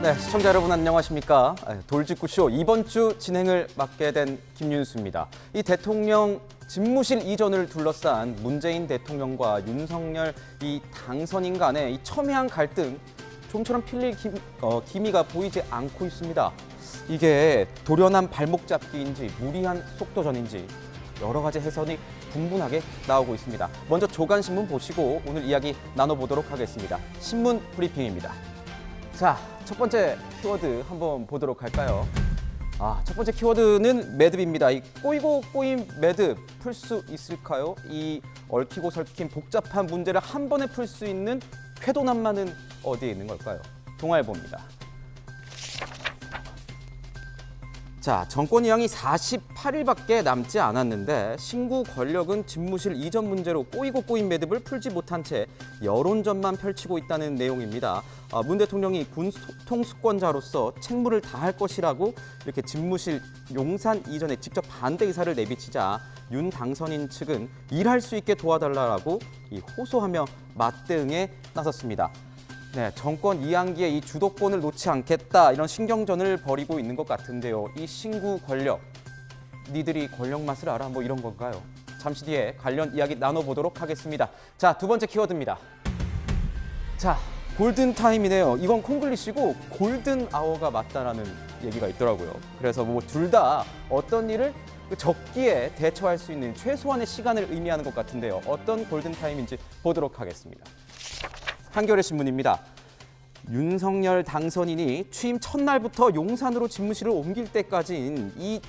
네, 시청자 여러분 안녕하십니까? 돌직구쇼 이번 주 진행을 맡게 된 김윤수입니다. 이 대통령 집무실 이전을 둘러싼 문재인 대통령과 윤석열 이 당선인 간의 이 첨예한 갈등 좀처럼 필릴 기미가 보이지 않고 있습니다. 이게 도련한 발목 잡기인지 무리한 속도전인지 여러 가지 해석이 분분하게 나오고 있습니다. 먼저 조간신문 보시고 오늘 이야기 나눠보도록 하겠습니다. 신문 브리핑입니다. 자, 첫 번째 키워드 한번 보도록 할까요? 첫 번째 키워드는 매듭입니다. 이 꼬이고 꼬인 매듭 풀 수 있을까요? 이 얽히고 설킨 복잡한 문제를 한 번에 풀 수 있는 쾌도난만은 어디에 있는 걸까요? 동아일보입니다. 자, 정권 이양이 48일밖에 남지 않았는데 신구 권력은 집무실 이전 문제로 꼬이고 꼬인 매듭을 풀지 못한 채 여론전만 펼치고 있다는 내용입니다. 문 대통령이 군 통수권자로서 책무를 다할 것이라고 이렇게 집무실 용산 이전에 직접 반대 의사를 내비치자 윤 당선인 측은 일할 수 있게 도와달라고 호소하며 맞대응에 나섰습니다. 네, 정권 이양기에 이 주도권을 놓지 않겠다 이런 신경전을 벌이고 있는 것 같은데요. 이 신구 권력, 니들이 권력 맛을 알아? 뭐 이런 건가요? 잠시 뒤에 관련 이야기 나눠보도록 하겠습니다. 자, 두 번째 키워드입니다. 자, 골든타임이네요. 이건 콩글리시고 골든아워가 맞다라는 얘기가 있더라고요. 그래서 뭐 둘 다 어떤 일을 적기에 대처할 수 있는 최소한의 시간을 의미하는 것 같은데요. 어떤 골든타임인지 보도록 하겠습니다. 한겨레 신문입니다. 윤석열 당선인이 취임 첫날부터 용산으로 집무실을 옮길 때까지는 이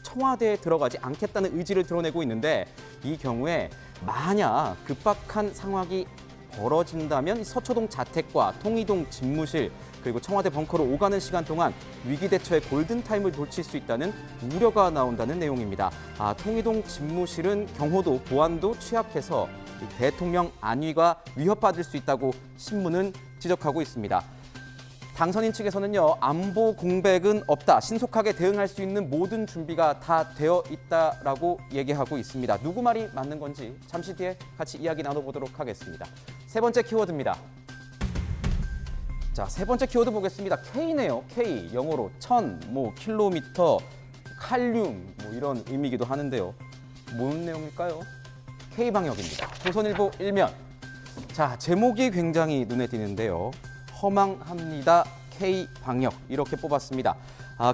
청와대에 들어가지 않겠다는 의지를 드러내고 있는데 이 경우에 만약 급박한 상황이 벌어진다면 서초동 자택과 통이동 집무실 그리고 청와대 벙커로 오가는 시간 동안 위기 대처의 골든타임을 놓칠 수 있다는 우려가 나온다는 내용입니다. 통이동 집무실은 경호도 보안도 취약해서 대통령 안위가 위협받을 수 있다고 신문은 지적하고 있습니다. 당선인 측에서는요, 안보 공백은 없다, 신속하게 대응할 수 있는 모든 준비가 다 되어 있다라고 얘기하고 있습니다. 누구 말이 맞는 건지 잠시 뒤에 같이 이야기 나눠보도록 하겠습니다. 세 번째 키워드입니다. 자, 세 번째 키워드 보겠습니다. K네요. K, 영어로 1000, 킬로미터, 칼륨 이런 의미이기도 하는데요. 뭔 내용일까요? K방역입니다. 조선일보 1면. 자, 제목이 굉장히 눈에 띄는데요. 허망합니다. K방역 이렇게 뽑았습니다.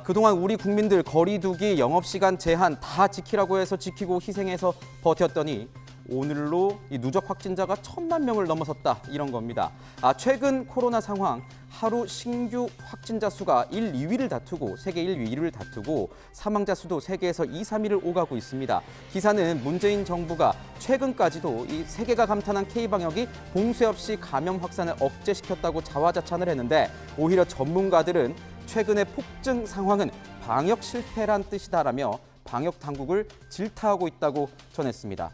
그동안 우리 국민들 거리두기, 영업시간 제한 다 지키라고 해서 지키고 희생해서 버텼더니 오늘로 이 누적 확진자가 1000만 명을 넘어섰다 이런 겁니다. 최근 코로나 상황 하루 신규 확진자 수가 1, 2위를 다투고 세계 1, 2위를 다투고 사망자 수도 세계에서 2, 3위를 오가고 있습니다. 기사는 문재인 정부가 최근까지도 이 세계가 감탄한 K방역이 봉쇄 없이 감염 확산을 억제시켰다고 자화자찬을 했는데 오히려 전문가들은 최근의 폭증 상황은 방역 실패란 뜻이다라며 방역 당국을 질타하고 있다고 전했습니다.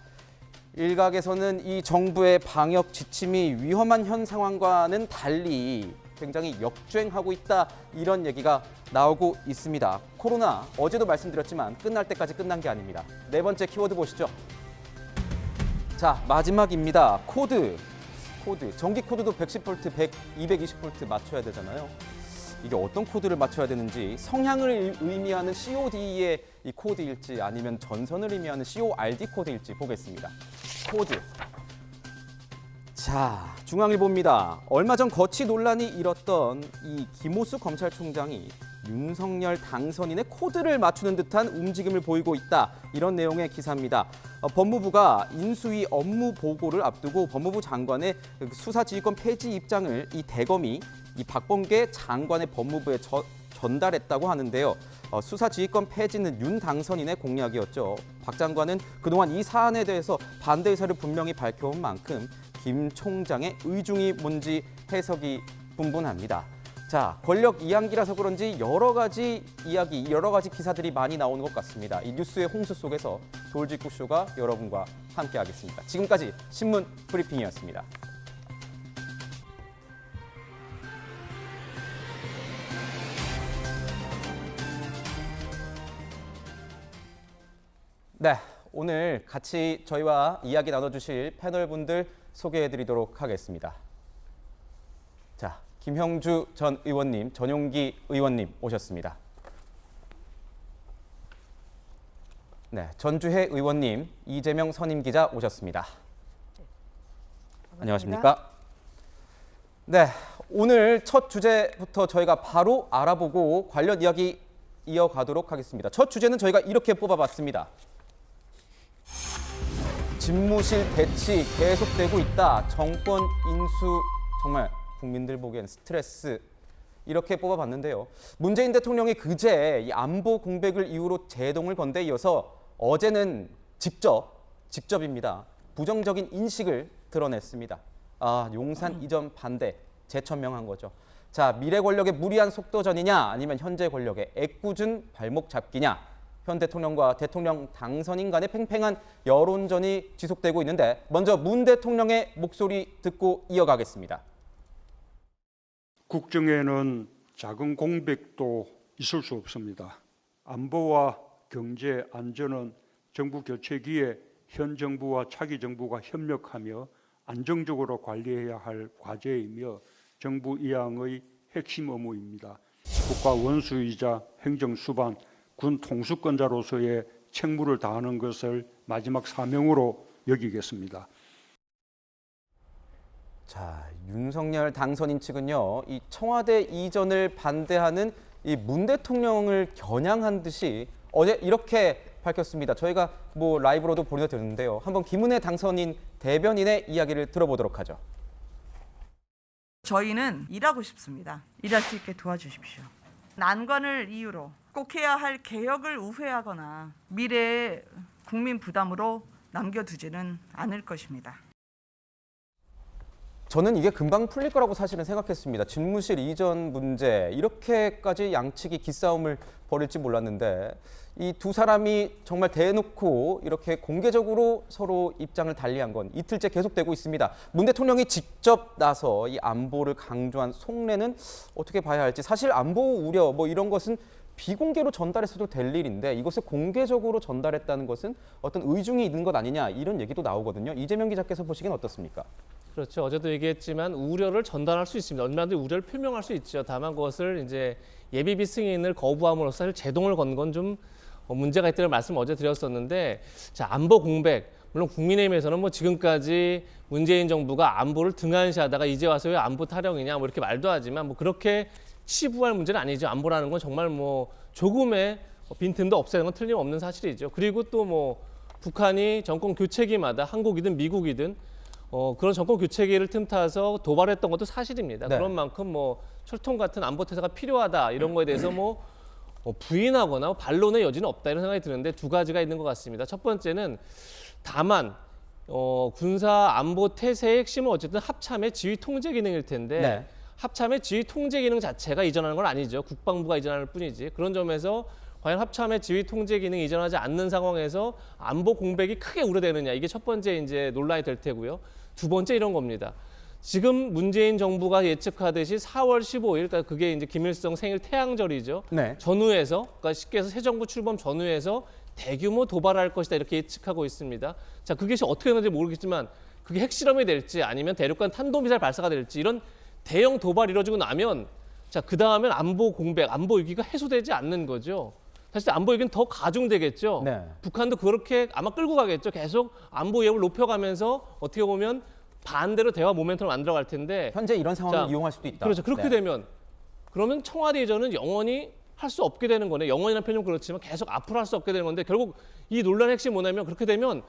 일각에서는 이 정부의 방역 지침이 위험한 현 상황과는 달리 굉장히 역주행하고 있다 이런 얘기가 나오고 있습니다. 코로나 어제도 말씀드렸지만 끝날 때까지 끝난 게 아닙니다. 네 번째 키워드 보시죠. 자, 마지막입니다. 코드. 전기 코드도 110V, 220V 맞춰야 되잖아요. 이게 어떤 코드를 맞춰야 되는지 성향을 의미하는 COD의 이 코드일지 아니면 전선을 의미하는 CORD 코드일지 보겠습니다. 코드. 자, 중앙일보입니다. 얼마 전 거취 논란이 일었던 이 김오수 검찰총장이 윤석열 당선인의 코드를 맞추는 듯한 움직임을 보이고 있다. 이런 내용의 기사입니다. 법무부가 인수위 업무 보고를 앞두고 법무부 장관의 수사지휘권 폐지 입장을 이 대검이 이 박범계 장관의 법무부에 전달했다고 하는데요. 수사지휘권 폐지는 윤 당선인의 공약이었죠. 박 장관은 그동안 이 사안에 대해서 반대 의사를 분명히 밝혀온 만큼 김 총장의 의중이 뭔지 해석이 분분합니다. 자, 권력 이양기라서 그런지 여러 가지 이야기, 여러 가지 기사들이 많이 나오는 것 같습니다. 이 뉴스의 홍수 속에서 돌직구쇼가 여러분과 함께하겠습니다. 지금까지 신문 브리핑이었습니다. 네, 오늘 같이 저희와 이야기 나눠주실 패널분들 소개해드리도록 하겠습니다. 자, 김형주 전 의원님, 전용기 의원님 오셨습니다. 네, 전주혜 의원님, 이재명 선임 기자 오셨습니다. 안녕하십니까? 네, 오늘 첫 주제부터 저희가 바로 알아보고 관련 이야기 이어가도록 하겠습니다. 첫 주제는 저희가 이렇게 뽑아봤습니다. 집무실 대치 계속되고 있다. 정권 인수 정말 국민들 보기엔 스트레스. 이렇게 뽑아봤는데요. 문재인 대통령이 그제 이 안보 공백을 이유로 제동을 건 데 이어서 어제는 직접입니다. 부정적인 인식을 드러냈습니다. 용산 이전 반대, 재천명한 거죠. 자, 미래 권력의 무리한 속도전이냐 아니면 현재 권력의 애꿎은 발목 잡기냐. 현 대통령과 대통령 당선인 간의 팽팽한 여론전이 지속되고 있는데 먼저 문 대통령의 목소리 듣고 이어가겠습니다. 국정에는 작은 공백도 있을 수 없습니다. 안보와 경제, 안전은 정부 교체기에 현 정부와 차기 정부가 협력하며 안정적으로 관리해야 할 과제이며 정부 이항의 핵심 의무입니다. 국가 원수이자 행정수반, 군 통수권자로서의 책무를 다하는 것을 마지막 사명으로 여기겠습니다. 자, 윤석열 당선인 측은요, 이 청와대 이전을 반대하는 이 문 대통령을 겨냥한 듯이 어제 이렇게 밝혔습니다. 저희가 라이브로도 보내드렸는데요. 한번 김은혜 당선인 대변인의 이야기를 들어보도록 하죠. 저희는 일하고 싶습니다. 일할 수 있게 도와주십시오. 난관을 이유로 꼭 해야 할 개혁을 우회하거나 미래의 국민 부담으로 남겨두지는 않을 것입니다. 저는 이게 금방 풀릴 거라고 사실은 생각했습니다. 집무실 이전 문제, 이렇게까지 양측이 기싸움을 벌일지 몰랐는데 이 두 사람이 정말 대놓고 이렇게 공개적으로 서로 입장을 달리한 건 이틀째 계속되고 있습니다. 문 대통령이 직접 나서 이 안보를 강조한 속내는 어떻게 봐야 할지, 사실 안보 우려 이런 것은 비공개로 전달했어도 될 일인데 이것을 공개적으로 전달했다는 것은 어떤 의중이 있는 것 아니냐, 이런 얘기도 나오거든요. 이재명 기자께서 보시기엔 어떻습니까? 그렇죠. 어제도 얘기했지만 우려를 전달할 수 있습니다. 얼마든지 우려를 표명할 수 있죠. 다만 그것을 이제 예비비 승인을 거부함으로써 사실 제동을 건 건 좀 문제가 있다는 말씀을 어제 드렸었는데, 자, 안보 공백. 물론 국민의힘에서는 지금까지 문재인 정부가 안보를 등한시하다가 이제 와서 왜 안보 타령이냐 이렇게 말도 하지만 그렇게 치부할 문제는 아니죠. 안보라는 건 정말 조금의 빈틈도 없애는 건 틀림없는 사실이죠. 그리고 또 북한이 정권 교체기마다 한국이든 미국이든 그런 정권 교체기를 틈타서 도발했던 것도 사실입니다. 네. 그런 만큼 철통 같은 안보 태세가 필요하다 이런 거에 대해서 부인하거나 반론의 여지는 없다 이런 생각이 드는데 두 가지가 있는 것 같습니다. 첫 번째는 다만 군사 안보 태세의 핵심은 어쨌든 합참의 지휘 통제 기능일 텐데 네. 합참의 지휘 통제 기능 자체가 이전하는 건 아니죠. 국방부가 이전할 뿐이지. 그런 점에서 과연 합참의 지휘 통제 기능이 이전하지 않는 상황에서 안보 공백이 크게 우려되느냐, 이게 첫 번째 이제 논란이 될 테고요. 두 번째 이런 겁니다. 지금 문재인 정부가 예측하듯이 4월 15일, 그러니까 그게 이제 김일성 생일 태양절이죠. 네. 전후에서, 그러니까 쉽게 해서 새 정부 출범 전후에서 대규모 도발할 것이다 이렇게 예측하고 있습니다. 자, 그게 어떻게 되는지 모르겠지만 그게 핵실험이 될지 아니면 대륙간 탄도미사일 발사가 될지 이런 대형 도발이 이루어지고 나면 자, 그 다음엔 안보 공백, 안보 위기가 해소되지 않는 거죠. 사실 안보 위기는 더 가중되겠죠. 네. 북한도 그렇게 아마 끌고 가겠죠. 계속 안보 위협을 높여가면서 어떻게 보면 반대로 대화 모멘텀을 만들어갈 텐데 현재 이런 상황을 이용할 수도 있다. 그렇죠. 그렇게 네. 되면 그러면 청와대 이전은 영원히 할 수 없게 되는 거네. 영원이라는 표현은 그렇지만 계속 앞으로 할 수 없게 되는 건데 결국 이 논란의 핵심이 뭐냐면 그렇게 되면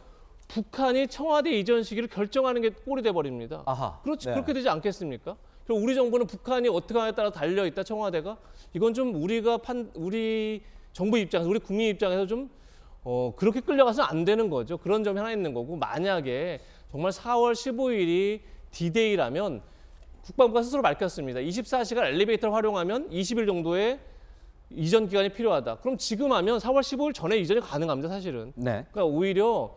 북한이 청와대 이전 시기를 결정하는 게 꼴이 돼버립니다. 아하. 그렇지. 네. 그렇게 되지 않겠습니까? 그럼 우리 정부는 북한이 어떻게 하냐에 따라 달려있다, 청와대가. 이건 좀 우리 정부 입장에서, 우리 국민 입장에서 좀 그렇게 끌려가서는 안 되는 거죠. 그런 점이 하나 있는 거고, 만약에 정말 4월 15일이 D-Day라면 국방부가 스스로 밝혔습니다. 24시간 엘리베이터를 활용하면 20일 정도의 이전 기간이 필요하다. 그럼 지금 하면 4월 15일 전에 이전이 가능합니다, 사실은. 네. 그러니까 오히려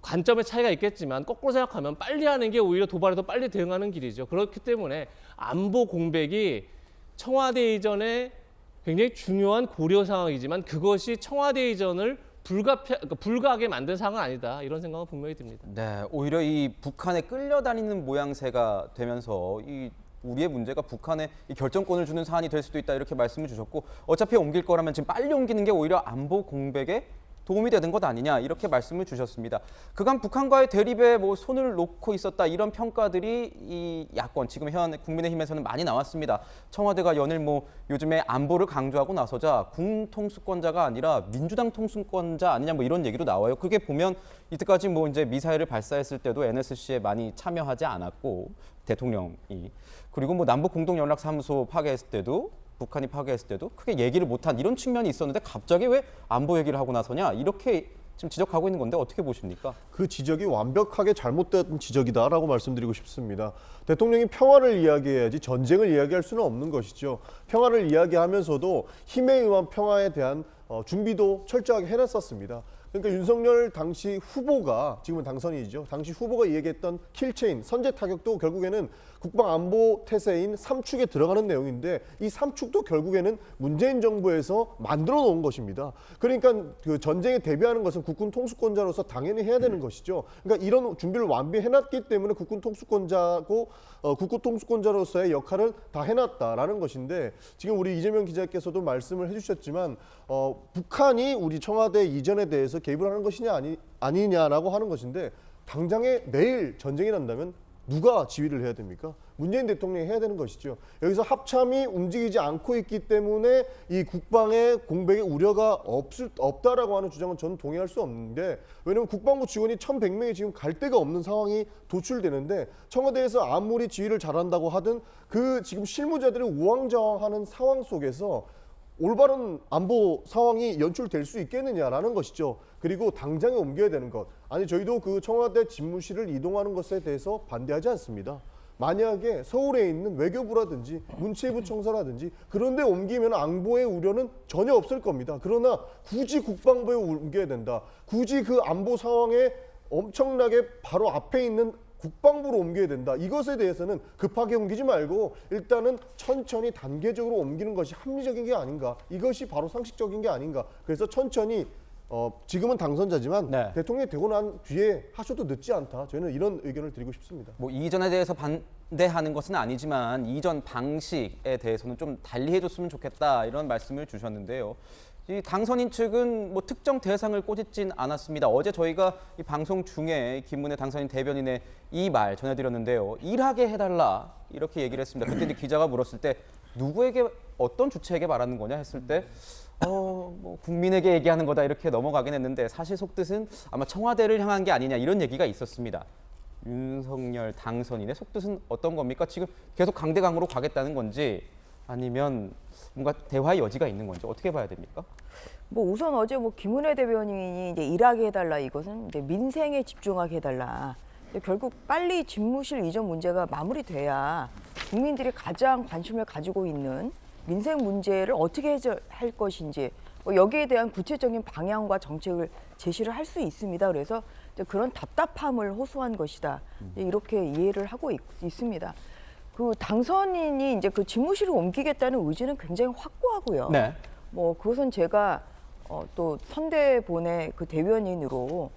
관점의 차이가 있겠지만 거꾸로 생각하면 빨리 하는 게 오히려 도발에 더 빨리 대응하는 길이죠. 그렇기 때문에 안보 공백이 청와대 이전에 굉장히 중요한 고려 상황이지만 그것이 청와대 이전을 불가하게 만든 상황은 아니다. 이런 생각은 분명히 듭니다. 네, 오히려 이 북한에 끌려다니는 모양새가 되면서 이 우리의 문제가 북한에 이 결정권을 주는 사안이 될 수도 있다 이렇게 말씀을 주셨고 어차피 옮길 거라면 지금 빨리 옮기는 게 오히려 안보 공백에 도움이 되는 것 아니냐 이렇게 말씀을 주셨습니다. 그간 북한과의 대립에 뭐 손을 놓고 있었다 이런 평가들이 이 야권 지금 현 국민의힘에서는 많이 나왔습니다. 청와대가 연일 뭐 요즘에 안보를 강조하고 나서자 군통수권자가 아니라 민주당 통수권자 아니냐 뭐 이런 얘기도 나와요. 그게 보면 이때까지 뭐 이제 미사일을 발사했을 때도 NSC에 많이 참여하지 않았고 대통령이 그리고 뭐 남북 공동연락사무소 파괴했을 때도 북한이 파괴했을 때도 크게 얘기를 못한 이런 측면이 있었는데 갑자기 왜 안보 얘기를 하고 나서냐 이렇게 지금 지적하고 있는 건데 어떻게 보십니까? 그 지적이 완벽하게 잘못된 지적이다라고 말씀드리고 싶습니다. 대통령이 평화를 이야기해야지 전쟁을 이야기할 수는 없는 것이죠. 평화를 이야기하면서도 힘에 의한 평화에 대한 준비도 철저하게 해놨었습니다. 그러니까 윤석열 당시 후보가 지금은 당선인이죠. 당시 후보가 얘기했던 킬체인, 선제 타격도 결국에는 국방안보 태세인 3축에 들어가는 내용인데 이 3축도 결국에는 문재인 정부에서 만들어 놓은 것입니다. 그러니까 그 전쟁에 대비하는 것은 국군 통수권자로서 당연히 해야 되는 것이죠. 그러니까 이런 준비를 완비해놨기 때문에 국군 통수권자고 국군 통수권자로서의 역할을 다 해놨다라는 것인데 지금 우리 이재명 기자께서도 말씀을 해주셨지만 북한이 우리 청와대 이전에 대해서 개입을 하는 것이냐 아니냐라고 하는 것인데 당장에 내일 전쟁이 난다면 누가 지휘를 해야 됩니까? 문재인 대통령이 해야 되는 것이죠. 여기서 합참이 움직이지 않고 있기 때문에 이 국방의 공백의 우려가 없다라고 하는 주장은 저는 동의할 수 없는데 왜냐하면 국방부 직원이 1,100명이 지금 갈 데가 없는 상황이 도출되는데 청와대에서 아무리 지휘를 잘한다고 하든 그 지금 실무자들이 우왕좌왕하는 상황 속에서 올바른 안보 상황이 연출될 수 있겠느냐라는 것이죠. 그리고 당장에 옮겨야 되는 것. 아니 저희도 그 청와대 집무실을 이동하는 것에 대해서 반대하지 않습니다. 만약에 서울에 있는 외교부라든지 문체부 청사라든지 그런 데 옮기면 안보의 우려는 전혀 없을 겁니다. 그러나 굳이 국방부에 옮겨야 된다. 굳이 그 안보 상황에 엄청나게 바로 앞에 있는 국방부로 옮겨야 된다. 이것에 대해서는 급하게 옮기지 말고 일단은 천천히 단계적으로 옮기는 것이 합리적인 게 아닌가. 이것이 바로 상식적인 게 아닌가. 그래서 천천히 지금은 당선자지만 네. 대통령이 되고 난 뒤에 하셔도 늦지 않다. 저희는 이런 의견을 드리고 싶습니다. 뭐 이전에 대해서 반대하는 것은 아니지만 이전 방식에 대해서는 좀 달리 해줬으면 좋겠다 이런 말씀을 주셨는데요. 이 당선인 측은 뭐 특정 대상을 꼬집진 않았습니다. 어제 저희가 이 방송 중에 김문혜 당선인 대변인의 이 말 전해드렸는데요. 일하게 해달라 이렇게 얘기를 했습니다. 그때 이제 기자가 물었을 때 누구에게 어떤 주체에게 말하는 거냐 했을 때 뭐 국민에게 얘기하는 거다 이렇게 넘어가긴 했는데 사실 속뜻은 아마 청와대를 향한 게 아니냐 이런 얘기가 있었습니다. 윤석열 당선인의 속뜻은 어떤 겁니까? 지금 계속 강대강으로 가겠다는 건지 아니면 뭔가 대화의 여지가 있는 건지 어떻게 봐야 됩니까? 뭐 우선 어제 뭐 김은혜 대변인이 이제 일하게 해달라 이것은 이제 민생에 집중하게 해달라. 결국 빨리 집무실 이전 문제가 마무리돼야 국민들이 가장 관심을 가지고 있는 민생 문제를 어떻게 해결할 것인지 뭐 여기에 대한 구체적인 방향과 정책을 제시를 할 수 있습니다. 그래서 이제 그런 답답함을 호소한 것이다. 이렇게 이해를 하고 있습니다. 그 당선인이 이제 그 집무실을 옮기겠다는 의지는 굉장히 확고하고요. 네. 뭐 그것은 제가 또 선대본의 그 대변인으로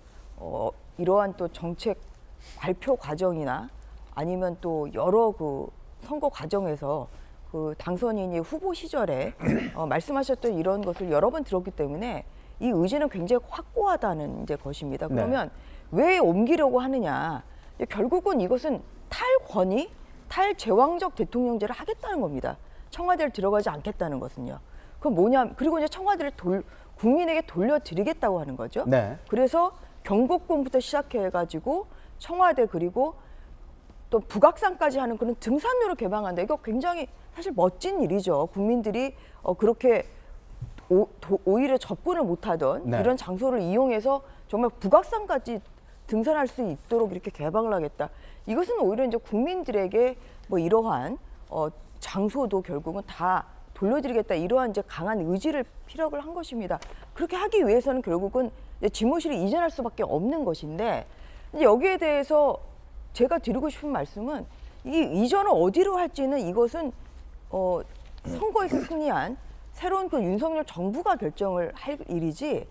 이러한 또 정책 발표 과정이나 아니면 또 여러 그 선거 과정에서 그 당선인이 후보 시절에 말씀하셨던 이런 것을 여러 번 들었기 때문에 이 의지는 굉장히 확고하다는 이제 것입니다. 그러면 왜 옮기려고 하느냐? 결국은 이것은 탈권위, 탈제왕적 대통령제를 하겠다는 겁니다. 청와대를 들어가지 않겠다는 것은요. 그럼 뭐냐? 그리고 이제 청와대를 국민에게 돌려드리겠다고 하는 거죠. 네. 그래서 경복궁부터 시작해가지고 청와대 그리고 또 북악산까지 하는 그런 등산로를 개방한다. 이거 굉장히 사실 멋진 일이죠. 국민들이 그렇게 오히려 접근을 못하던 네. 이런 장소를 이용해서 정말 북악산까지 등산할 수 있도록 이렇게 개방을 하겠다. 이것은 오히려 이제 국민들에게 뭐 이러한 장소도 결국은 다 돌려드리겠다. 이러한 이제 강한 의지를 피력을 한 것입니다. 그렇게 하기 위해서는 결국은 이제 집무실을 이전할 수밖에 없는 것인데 이제 여기에 대해서 제가 드리고 싶은 말씀은 이 이전을 어디로 할지는 이것은 선거에서 승리한 새로운 그 윤석열 정부가 결정을 할 일이지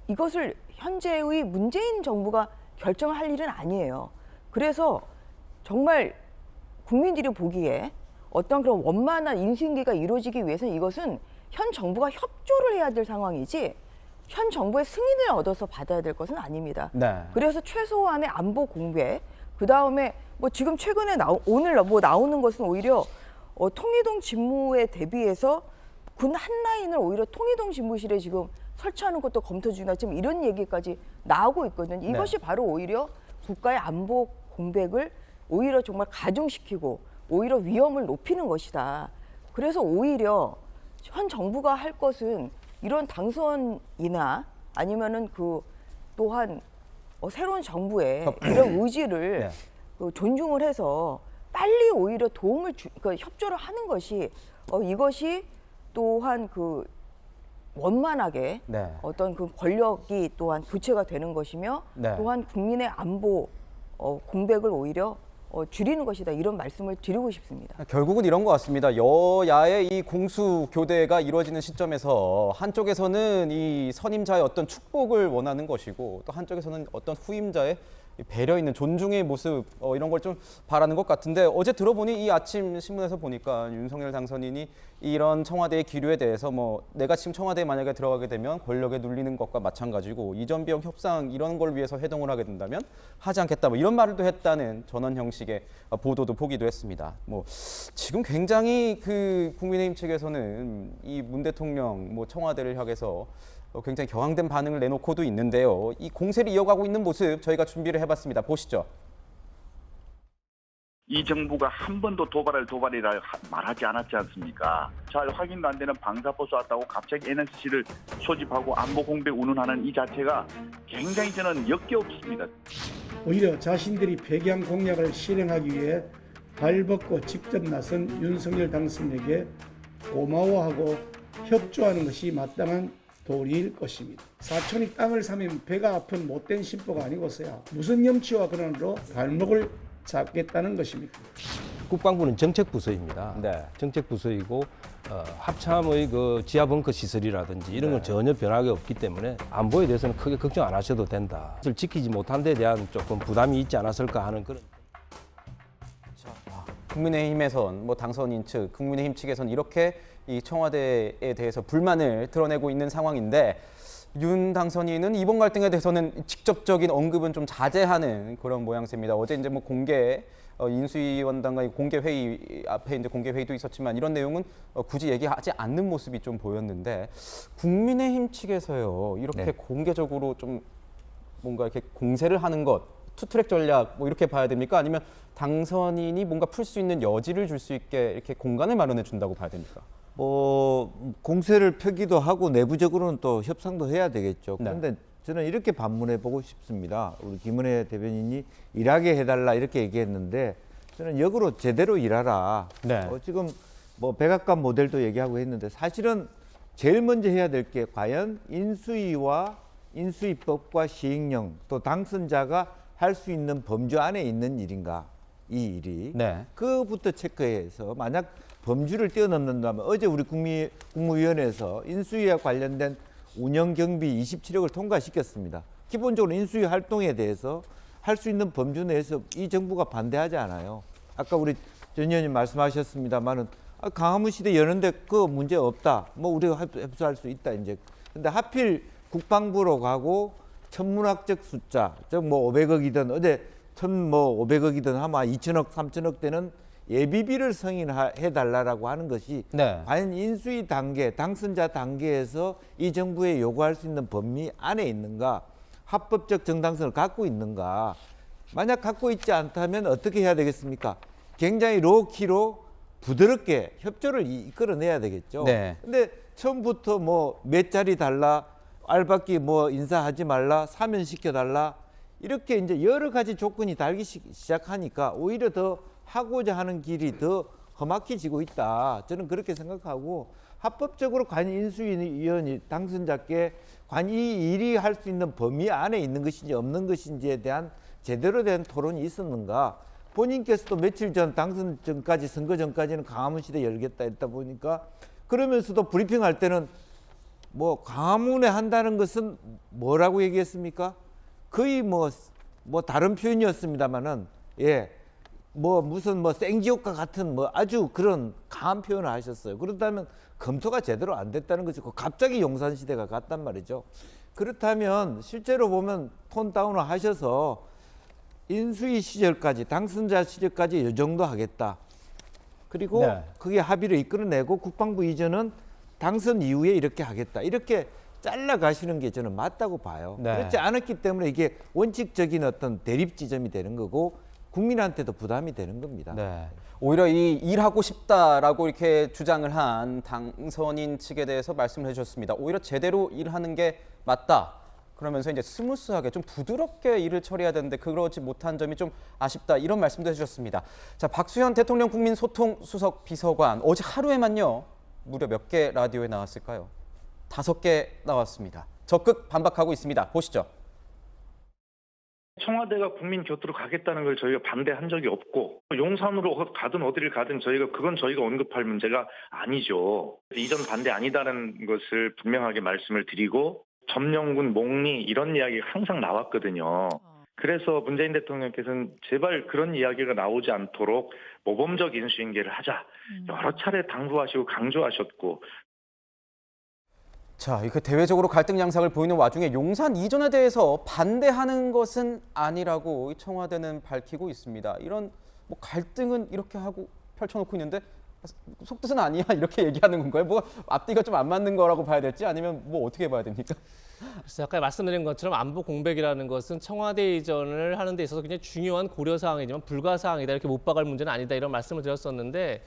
이것을 현재의 문재인 정부가 결정할 일은 아니에요. 그래서 정말 국민들이 보기에 어떤 그런 원만한 인수인계가 이루어지기 위해서는 이것은 현 정부가 협조를 해야 될 상황이지 현 정부의 승인을 얻어서 받아야 될 것은 아닙니다. 네. 그래서 최소한의 안보 공백, 그 다음에 뭐 지금 최근에 오늘 뭐 나오는 것은 오히려 통이동 집무에 대비해서 군 한 라인을 오히려 통이동 집무실에 지금 설치하는 것도 검토 중이다. 지금 이런 얘기까지 나오고 있거든요. 이것이 바로 오히려 국가의 안보 공백을 오히려 정말 가중시키고 오히려 위험을 높이는 것이다. 그래서 오히려 현 정부가 할 것은 이런 당선이나 아니면은 그 또한 새로운 정부의 이런 의지를 네. 존중을 해서 빨리 오히려 그러니까 협조를 하는 것이 이것이 또한 그 원만하게 네. 어떤 그 권력이 또한 교체가 되는 것이며 네. 또한 국민의 안보 공백을 오히려 줄이는 것이다 이런 말씀을 드리고 싶습니다. 결국은 이런 것 같습니다. 여야의 이 공수 교대가 이루어지는 시점에서 한쪽에서는 이 선임자의 어떤 축복을 원하는 것이고 또 한쪽에서는 어떤 후임자의 배려 있는 존중의 모습 이런 걸 좀 바라는 것 같은데 어제 들어보니 이 아침 신문에서 보니까 윤석열 당선인이 이런 청와대의 기류에 대해서 뭐 내가 지금 청와대에 만약에 들어가게 되면 권력에 눌리는 것과 마찬가지고 이전 비용 협상 이런 걸 위해서 회동을 하게 된다면 하지 않겠다 뭐 이런 말을 또 했다는 전원 형식의 보도도 보기도 했습니다. 뭐 지금 굉장히 그 국민의힘 측에서는 이 문 대통령 뭐 청와대를 향해서 굉장히 격앙된 반응을 내놓고도 있는데요. 이 공세를 이어가고 있는 모습 저희가 준비를 해봤습니다. 보시죠. 이 정부가 한 번도 도발이라 말하지 않았지 않습니까? 잘 확인도 안 되는 방사포 쐈다고 갑자기 NSC를 소집하고 안보 공백 운운하는 이 자체가 굉장히 저는 역겹습니다. 오히려 자신들이 백양 공약을 실행하기 위해 발벗고 직접 나선 윤석열 당선인에게 고마워하고 협조하는 것이 마땅한 도리일 것입니다. 사촌이 땅을 사면 배가 아픈 못된 심보가 아니고서야 무슨 염치와 근원으로 발목을 잡겠다는 것입니까? 국방부는 정책부서입니다. 네. 정책부서이고 합참의 그 지하 벙커 시설이라든지 이런 건 전혀 변화가 없기 때문에 안보에 대해서는 크게 걱정 안 하셔도 된다. 그것을 지키지 못한 데 대한 조금 부담이 있지 않았을까 하는 그런. 국민의힘에선 뭐 당선인 측, 국민의힘 측에선 이렇게 이 청와대에 대해서 불만을 드러내고 있는 상황인데 윤 당선인은 이번 갈등에 대해서는 직접적인 언급은 좀 자제하는 그런 모양새입니다. 어제 이제 뭐 공개 인수위원단과의 공개 회의 앞에 이제 공개 회의도 있었지만 이런 내용은 굳이 얘기하지 않는 모습이 좀 보였는데 국민의힘 측에서요 이렇게 공개적으로 좀 뭔가 이렇게 공세를 하는 것 투트랙 전략 뭐 이렇게 봐야 됩니까? 아니면 당선인이 뭔가 풀 수 있는 여지를 줄 수 있게 이렇게 공간을 마련해 준다고 봐야 됩니까? 공세를 펴기도 하고 내부적으로는 또 협상도 해야 되겠죠. 네. 그런데 저는 이렇게 반문해 보고 싶습니다. 우리 김은혜 대변인이 일하게 해달라 이렇게 얘기했는데 저는 역으로 제대로 일하라. 네. 지금 뭐 백악관 모델도 얘기하고 했는데 사실은 제일 먼저 해야 될 게 과연 인수위와 인수위법과 시행령 또 당선자가 할 수 있는 범주 안에 있는 일인가 이 일이 네. 그부터 체크해서 만약 범주를 뛰어넘는다면 어제 우리 국무위원회에서 인수위와 관련된 운영 경비 27억을 통과시켰습니다. 기본적으로 인수위 활동에 대해서 할 수 있는 범주 내에서 이 정부가 반대하지 않아요. 아까 우리 전 의원님 말씀하셨습니다만은 강화문 시대 여는데 그 문제 없다. 뭐 우리가 협조할 수 있다 이제. 근데 하필 국방부로 가고 천문학적 숫자, 즉 뭐 500억이든 어제 500억이든 하면 2천억, 3천억 되는 예비비를 승인해 달라라고 하는 것이 네. 과연 인수위 단계, 당선자 단계에서 이 정부에 요구할 수 있는 범위 안에 있는가, 합법적 정당성을 갖고 있는가. 만약 갖고 있지 않다면 어떻게 해야 되겠습니까? 굉장히 로키로 부드럽게 협조를 이끌어내야 되겠죠. 네. 근데 처음부터 뭐 몇 자리 달라, 알박기 뭐 인사하지 말라, 사면시켜 달라 이렇게 이제 여러 가지 조건이 달기 시작하니까 오히려 더 하고자 하는 길이 더 험악해지고 있다. 저는 그렇게 생각하고 합법적으로 과연 인수위원이 당선자께 과연 이 일이 할 수 있는 범위 안에 있는 것인지 없는 것인지에 대한 제대로 된 토론이 있었는가. 본인께서도 며칠 전 당선 전까지 선거 전까지는 강화문 시대 열겠다 했다 보니까 그러면서도 브리핑할 때는 뭐 강화문에 한다는 것은 뭐라고 얘기했습니까? 거의 뭐 다른 표현이었습니다만은 뭐 무슨 뭐 생지옥과 같은 뭐 아주 그런 강한 표현을 하셨어요. 그렇다면 검토가 제대로 안 됐다는 것이고 갑자기 용산 시대가 갔단 말이죠. 그렇다면 실제로 보면 톤 다운을 하셔서 인수위 시절까지 당선자 시절까지 이 정도 하겠다. 그리고 네. 그게 합의를 이끌어내고 국방부 이전은 당선 이후에 이렇게 하겠다. 이렇게 잘라 가시는 게 저는 맞다고 봐요. 네. 그렇지 않았기 때문에 이게 원칙적인 어떤 대립 지점이 되는 거고 국민한테도 부담이 되는 겁니다. 네. 오히려 이 일하고 싶다라고 이렇게 주장을 한 당선인 측에 대해서 말씀을 해주셨습니다. 오히려 제대로 일하는 게 맞다. 그러면서 이제 스무스하게 좀 부드럽게 일을 처리해야 되는데 그러지 못한 점이 좀 아쉽다. 이런 말씀도 해주셨습니다. 자, 박수현 대통령 국민소통수석 비서관 어제 하루에만요. 무려 몇 개 라디오에 나왔을까요? 5개 나왔습니다. 적극 반박하고 있습니다. 보시죠. 청와대가 국민 곁으로 가겠다는 걸 저희가 반대한 적이 없고 용산으로 가든 어디를 가든 저희가 언급할 문제가 아니죠. 이전 반대 아니다라는 것을 분명하게 말씀을 드리고 점령군, 목리 이런 이야기가 항상 나왔거든요. 그래서 문재인 대통령께서는 제발 그런 이야기가 나오지 않도록 모범적 인수인계를 하자. 여러 차례 당부하시고 강조하셨고. 자, 그 대외적으로 갈등 양상을 보이는 와중에 용산 이전에 대해서 반대하는 것은 아니라고 청와대는 밝히고 있습니다. 이런 뭐 갈등은 이렇게 하고 펼쳐놓고 있는데 속뜻은 아니야 이렇게 얘기하는 건가요? 뭐 앞뒤가 좀 안 맞는 거라고 봐야 될지 아니면 뭐 어떻게 봐야 됩니까? 그래서 아까 말씀드린 것처럼 안보 공백이라는 것은 청와대 이전을 하는 데 있어서 굉장히 중요한 고려사항이지만 불가사항이다. 이렇게 못 박을 문제는 아니다. 이런 말씀을 드렸었는데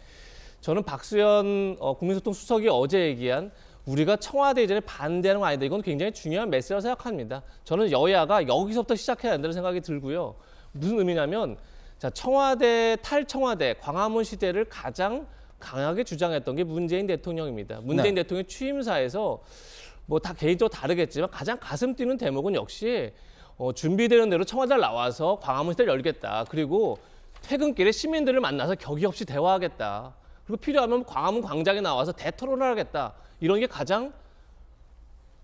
저는 박수현 국민소통수석이 어제 얘기한 우리가 청와대 이전에 반대하는 건 아니다. 이건 굉장히 중요한 메시지라고 생각합니다. 저는 여야가 여기서부터 시작해야 된다는 생각이 들고요. 무슨 의미냐면 자, 탈청와대 광화문 시대를 가장 강하게 주장했던 게 문재인 대통령입니다. 문재인 대통령 취임사에서 뭐 다 개인적으로 다르겠지만 가장 가슴 뛰는 대목은 역시 준비되는 대로 청와대를 나와서 광화문 시대를 열겠다. 그리고 퇴근길에 시민들을 만나서 격의 없이 대화하겠다. 그리고 필요하면 광화문 광장에 나와서 대토론을 하겠다. 이런 게 가장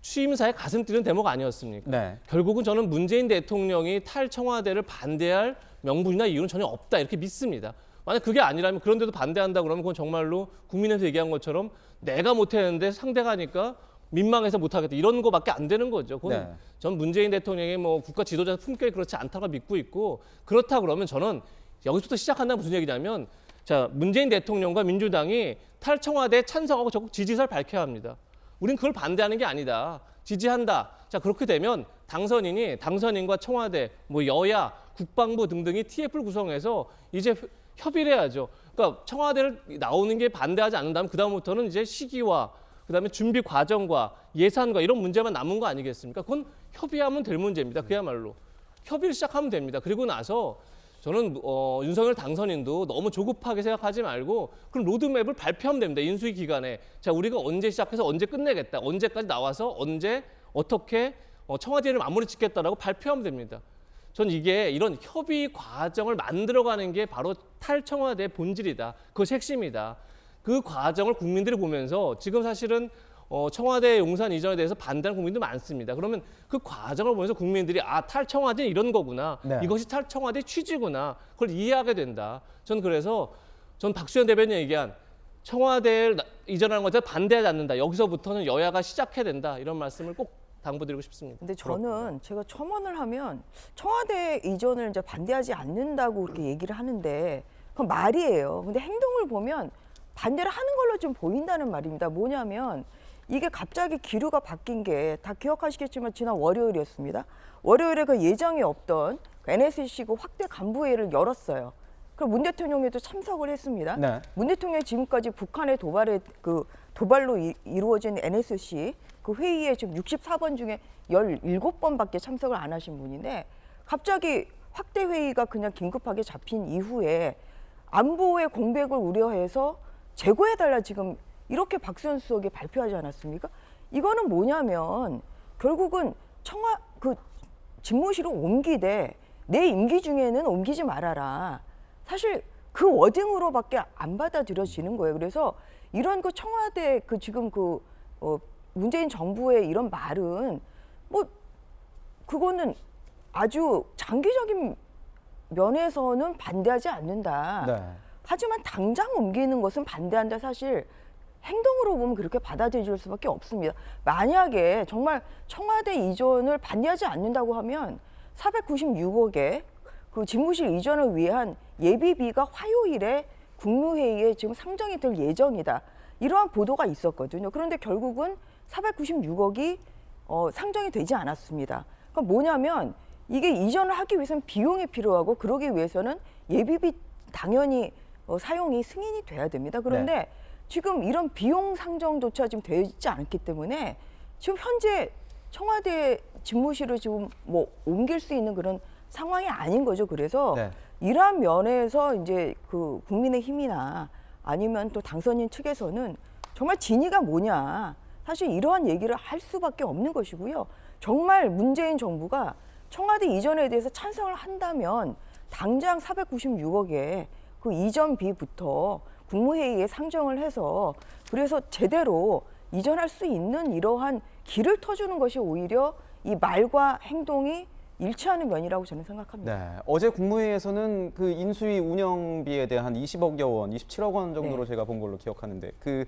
취임사에 가슴 뛰는 대목 아니었습니까? 네. 결국은 저는 문재인 대통령이 탈청와대를 반대할 명분이나 이유는 전혀 없다 이렇게 믿습니다. 만약 그게 아니라면 그런데도 반대한다 그러면 그건 정말로 국민에서 얘기한 것처럼 내가 못했는데 상대가 하니까 민망해서 못하겠다 이런 거밖에 안 되는 거죠. 그건 네. 전 문재인 대통령의 뭐 국가 지도자 품격이 그렇지 않다고 믿고 있고 그렇다 그러면 저는 여기서부터 시작한다는 무슨 얘기냐면 자 문재인 대통령과 민주당이 탈청와대에 찬성하고 적극 지지 의사를 밝혀야 합니다. 우린 그걸 반대하는 게 아니다. 지지한다. 자 그렇게 되면 당선인과 청와대, 뭐 여야, 국방부 등등이 TF를 구성해서 이제 협의를 해야죠. 그러니까 청와대를 나오는 게 반대하지 않는다면 그다음부터는 이제 시기와 그다음에 준비 과정과 예산과 이런 문제만 남은 거 아니겠습니까? 그건 협의하면 될 문제입니다. 그야말로. 협의를 시작하면 됩니다. 그리고 나서 저는 윤석열 당선인도 너무 조급하게 생각하지 말고 그럼 로드맵을 발표하면 됩니다. 인수위 기간에. 자, 우리가 언제 시작해서 언제 끝내겠다. 언제까지 나와서 언제 어떻게 청와대를 마무리 짓겠다라고 발표하면 됩니다. 전 이게 이런 협의 과정을 만들어가는 게 바로 탈청와대의 본질이다. 그것이 핵심이다. 그 과정을 국민들이 보면서 지금 사실은 청와대 용산 이전에 대해서 반대하는 국민도 많습니다. 그러면 그 과정을 보면서 국민들이 탈청와대는 이런 거구나. 네. 이것이 탈청와대의 취지구나. 그걸 이해하게 된다. 전 그래서 박수현 대변인이 얘기한 청와대를 이전하는 것에 반대하지 않는다. 여기서부터는 여야가 시작해야 된다. 이런 말씀을 꼭 당부드리고 싶습니다. 근데 저는 제가 첨언을 하면 청와대 이전을 이제 반대하지 않는다고 그렇게 얘기를 하는데 그건 말이에요. 근데 행동을 보면 반대를 하는 걸로 좀 보인다는 말입니다. 뭐냐면 이게 갑자기 기류가 바뀐 게 다 기억하시겠지만 지난 월요일이었습니다. 월요일에 그 예정이 없던 NSC 그 확대 간부회의를 열었어요. 그럼 문 대통령에도 참석을 했습니다. 네. 문 대통령이 지금까지 북한의 도발로 이루어진 NSC 그 회의에 지금 64번 중에 17번밖에 참석을 안 하신 분인데 갑자기 확대 회의가 그냥 긴급하게 잡힌 이후에 안보의 공백을 우려해서 제고해달라 지금 이렇게 박수현 수석이 발표하지 않았습니까? 이거는 뭐냐면 결국은 집무실을 옮기되 내 임기 중에는 옮기지 말아라. 사실 그 워딩으로밖에 안 받아들여지는 거예요. 그래서 이런 그 청와대 지금 문재인 정부의 이런 말은 그거는 아주 장기적인 면에서는 반대하지 않는다. 네. 하지만 당장 옮기는 것은 반대한다. 사실 행동으로 보면 그렇게 받아들일 수밖에 없습니다. 만약에 정말 청와대 이전을 반대하지 않는다고 하면 496억의 그 집무실 이전을 위한 예비비가 화요일에 국무회의에 지금 상정이 될 예정이다. 이러한 보도가 있었거든요. 그런데 결국은 496억이 상정이 되지 않았습니다. 그러니까 뭐냐면 이게 이전을 하기 위해서는 비용이 필요하고 그러기 위해서는 예비비 당연히 사용이 승인이 돼야 됩니다. 그런데 네. 지금 이런 비용 상정조차 지금 되지 않기 때문에 지금 현재 청와대 집무실을 지금 뭐 옮길 수 있는 그런 상황이 아닌 거죠. 그래서 네. 이러한 면에서 이제 그 국민의힘이나 아니면 또 당선인 측에서는 정말 진위가 뭐냐. 사실 이러한 얘기를 할 수밖에 없는 것이고요. 정말 문재인 정부가 청와대 이전에 대해서 찬성을 한다면 당장 496억의 그 이전비부터 국무회의에 상정을 해서 그래서 제대로 이전할 수 있는 이러한 길을 터주는 것이 오히려 이 말과 행동이 일치하는 면이라고 저는 생각합니다. 네, 어제 국무회의에서는 그 인수위 운영비에 대한 20억여 원, 27억 원 정도로 네. 제가 본 걸로 기억하는데 그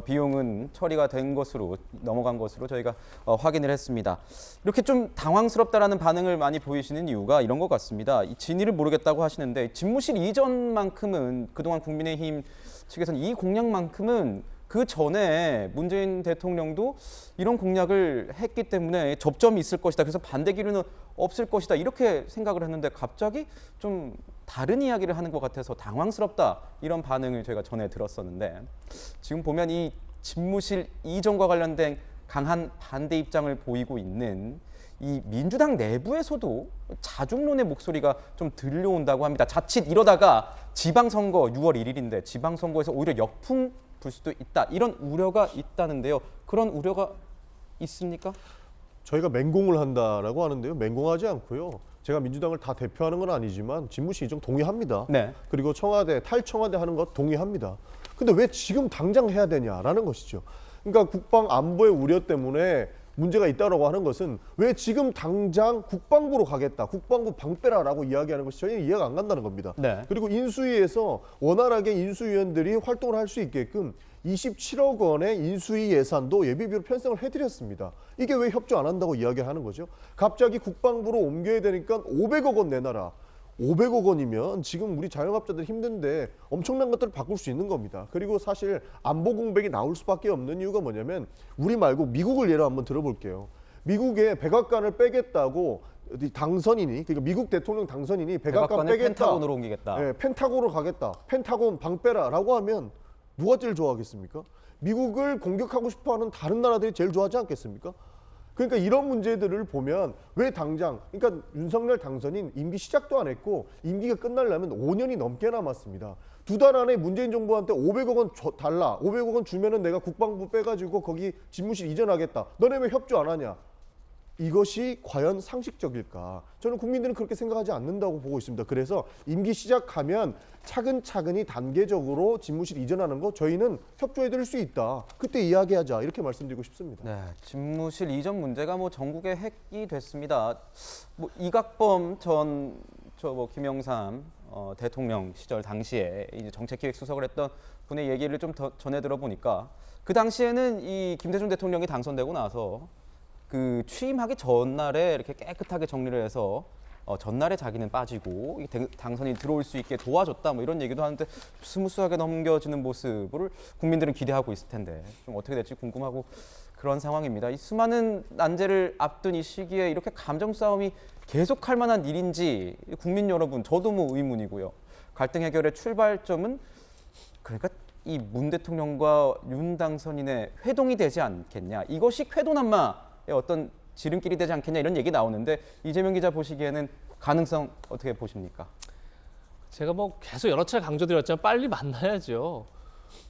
비용은 처리가 된 것으로 넘어간 것으로 저희가 확인을 했습니다. 이렇게 좀 당황스럽다라는 반응을 많이 보이시는 이유가 이런 것 같습니다. 이 진위를 모르겠다고 하시는데 집무실 이전만큼은 그동안 국민의힘 측에서는 이 공약만큼은 그 전에 문재인 대통령도 이런 공약을 했기 때문에 접점이 있을 것이다. 그래서 반대 기류는 없을 것이다. 이렇게 생각을 했는데 갑자기 좀 다른 이야기를 하는 것 같아서 당황스럽다. 이런 반응을 저희가 전에 들었었는데 지금 보면 이 집무실 이전과 관련된 강한 반대 입장을 보이고 있는 이 민주당 내부에서도 자중론의 목소리가 좀 들려온다고 합니다. 자칫 이러다가 지방선거 6월 1일인데 지방선거에서 오히려 역풍 불 수도 있다. 이런 우려가 있다는데요. 그런 우려가 있습니까? 저희가 맹공을 한다라고 하는데요. 맹공하지 않고요. 제가 민주당을 다 대표하는 건 아니지만 집무실 이전 동의합니다. 네. 그리고 청와대 탈청와대 하는 것 동의합니다. 근데 왜 지금 당장 해야 되냐라는 것이죠. 그러니까 국방 안보의 우려 때문에 문제가 있다라고 하는 것은 왜 지금 당장 국방부로 가겠다, 국방부 방빼라라고 이야기하는 것이 저희는 이해가 안 간다는 겁니다. 네. 그리고 인수위에서 원활하게 인수위원들이 활동을 할 수 있게끔 27억 원의 인수위 예산도 예비비로 편성을 해드렸습니다. 이게 왜 협조 안 한다고 이야기하는 거죠? 갑자기 국방부로 옮겨야 되니까 500억 원 내놔라. 500억 원이면 지금 우리 자영업자들 힘든데 엄청난 것들을 바꿀 수 있는 겁니다. 그리고 사실 안보 공백이 나올 수밖에 없는 이유가 뭐냐면 우리 말고 미국을 예로 한번 들어볼게요. 미국의 백악관을 빼겠다고 당선인이 그러니까 미국 대통령 당선인이 백악관 빼겠다. 펜타곤으로 옮기겠다. 네, 펜타곤으로 가겠다. 펜타곤 방빼라라고 하면 누가 제일 좋아하겠습니까? 미국을 공격하고 싶어하는 다른 나라들이 제일 좋아하지 않겠습니까? 그러니까 이런 문제들을 보면 왜 당장 그러니까 윤석열 당선인 임기 시작도 안 했고 임기가 끝나려면 5년이 넘게 남았습니다. 2달 안에 문재인 정부한테 500억 원 달라. 500억 원 주면은 내가 국방부 빼가지고 거기 집무실 이전하겠다. 너네 왜 협조 안 하냐? 이것이 과연 상식적일까? 저는 국민들은 그렇게 생각하지 않는다고 보고 있습니다. 그래서 임기 시작하면 차근차근히 단계적으로 집무실 이전하는 거 저희는 협조해드릴 수 있다. 그때 이야기하자 이렇게 말씀드리고 싶습니다. 네, 집무실 이전 문제가 뭐 전국의 핵이 됐습니다. 뭐 이각범 전 김영삼 대통령 시절 당시에 이제 정책기획수석을 했던 분의 얘기를 좀 더 전해 들어보니까 그 당시에는 이 김대중 대통령이 당선되고 나서 그 취임하기 전날에 이렇게 깨끗하게 정리를 해서 전날에 자기는 빠지고 당선이 들어올 수 있게 도와줬다 뭐 이런 얘기도 하는데 스무스하게 넘겨지는 모습을 국민들은 기대하고 있을 텐데 좀 어떻게 될지 궁금하고 그런 상황입니다. 이 수많은 난제를 앞둔 이 시기에 이렇게 감정 싸움이 계속할 만한 일인지 국민 여러분 저도 뭐 의문이고요. 갈등 해결의 출발점은 그러니까 이 문 대통령과 윤 당선인의 회동이 되지 않겠냐. 이것이 쾌도난마의 어떤 지름길이 되지 않겠냐 이런 얘기 나오는데 이재명 기자 보시기에는 가능성 어떻게 보십니까? 제가 뭐 계속 여러 차례 강조드렸지만 빨리 만나야죠.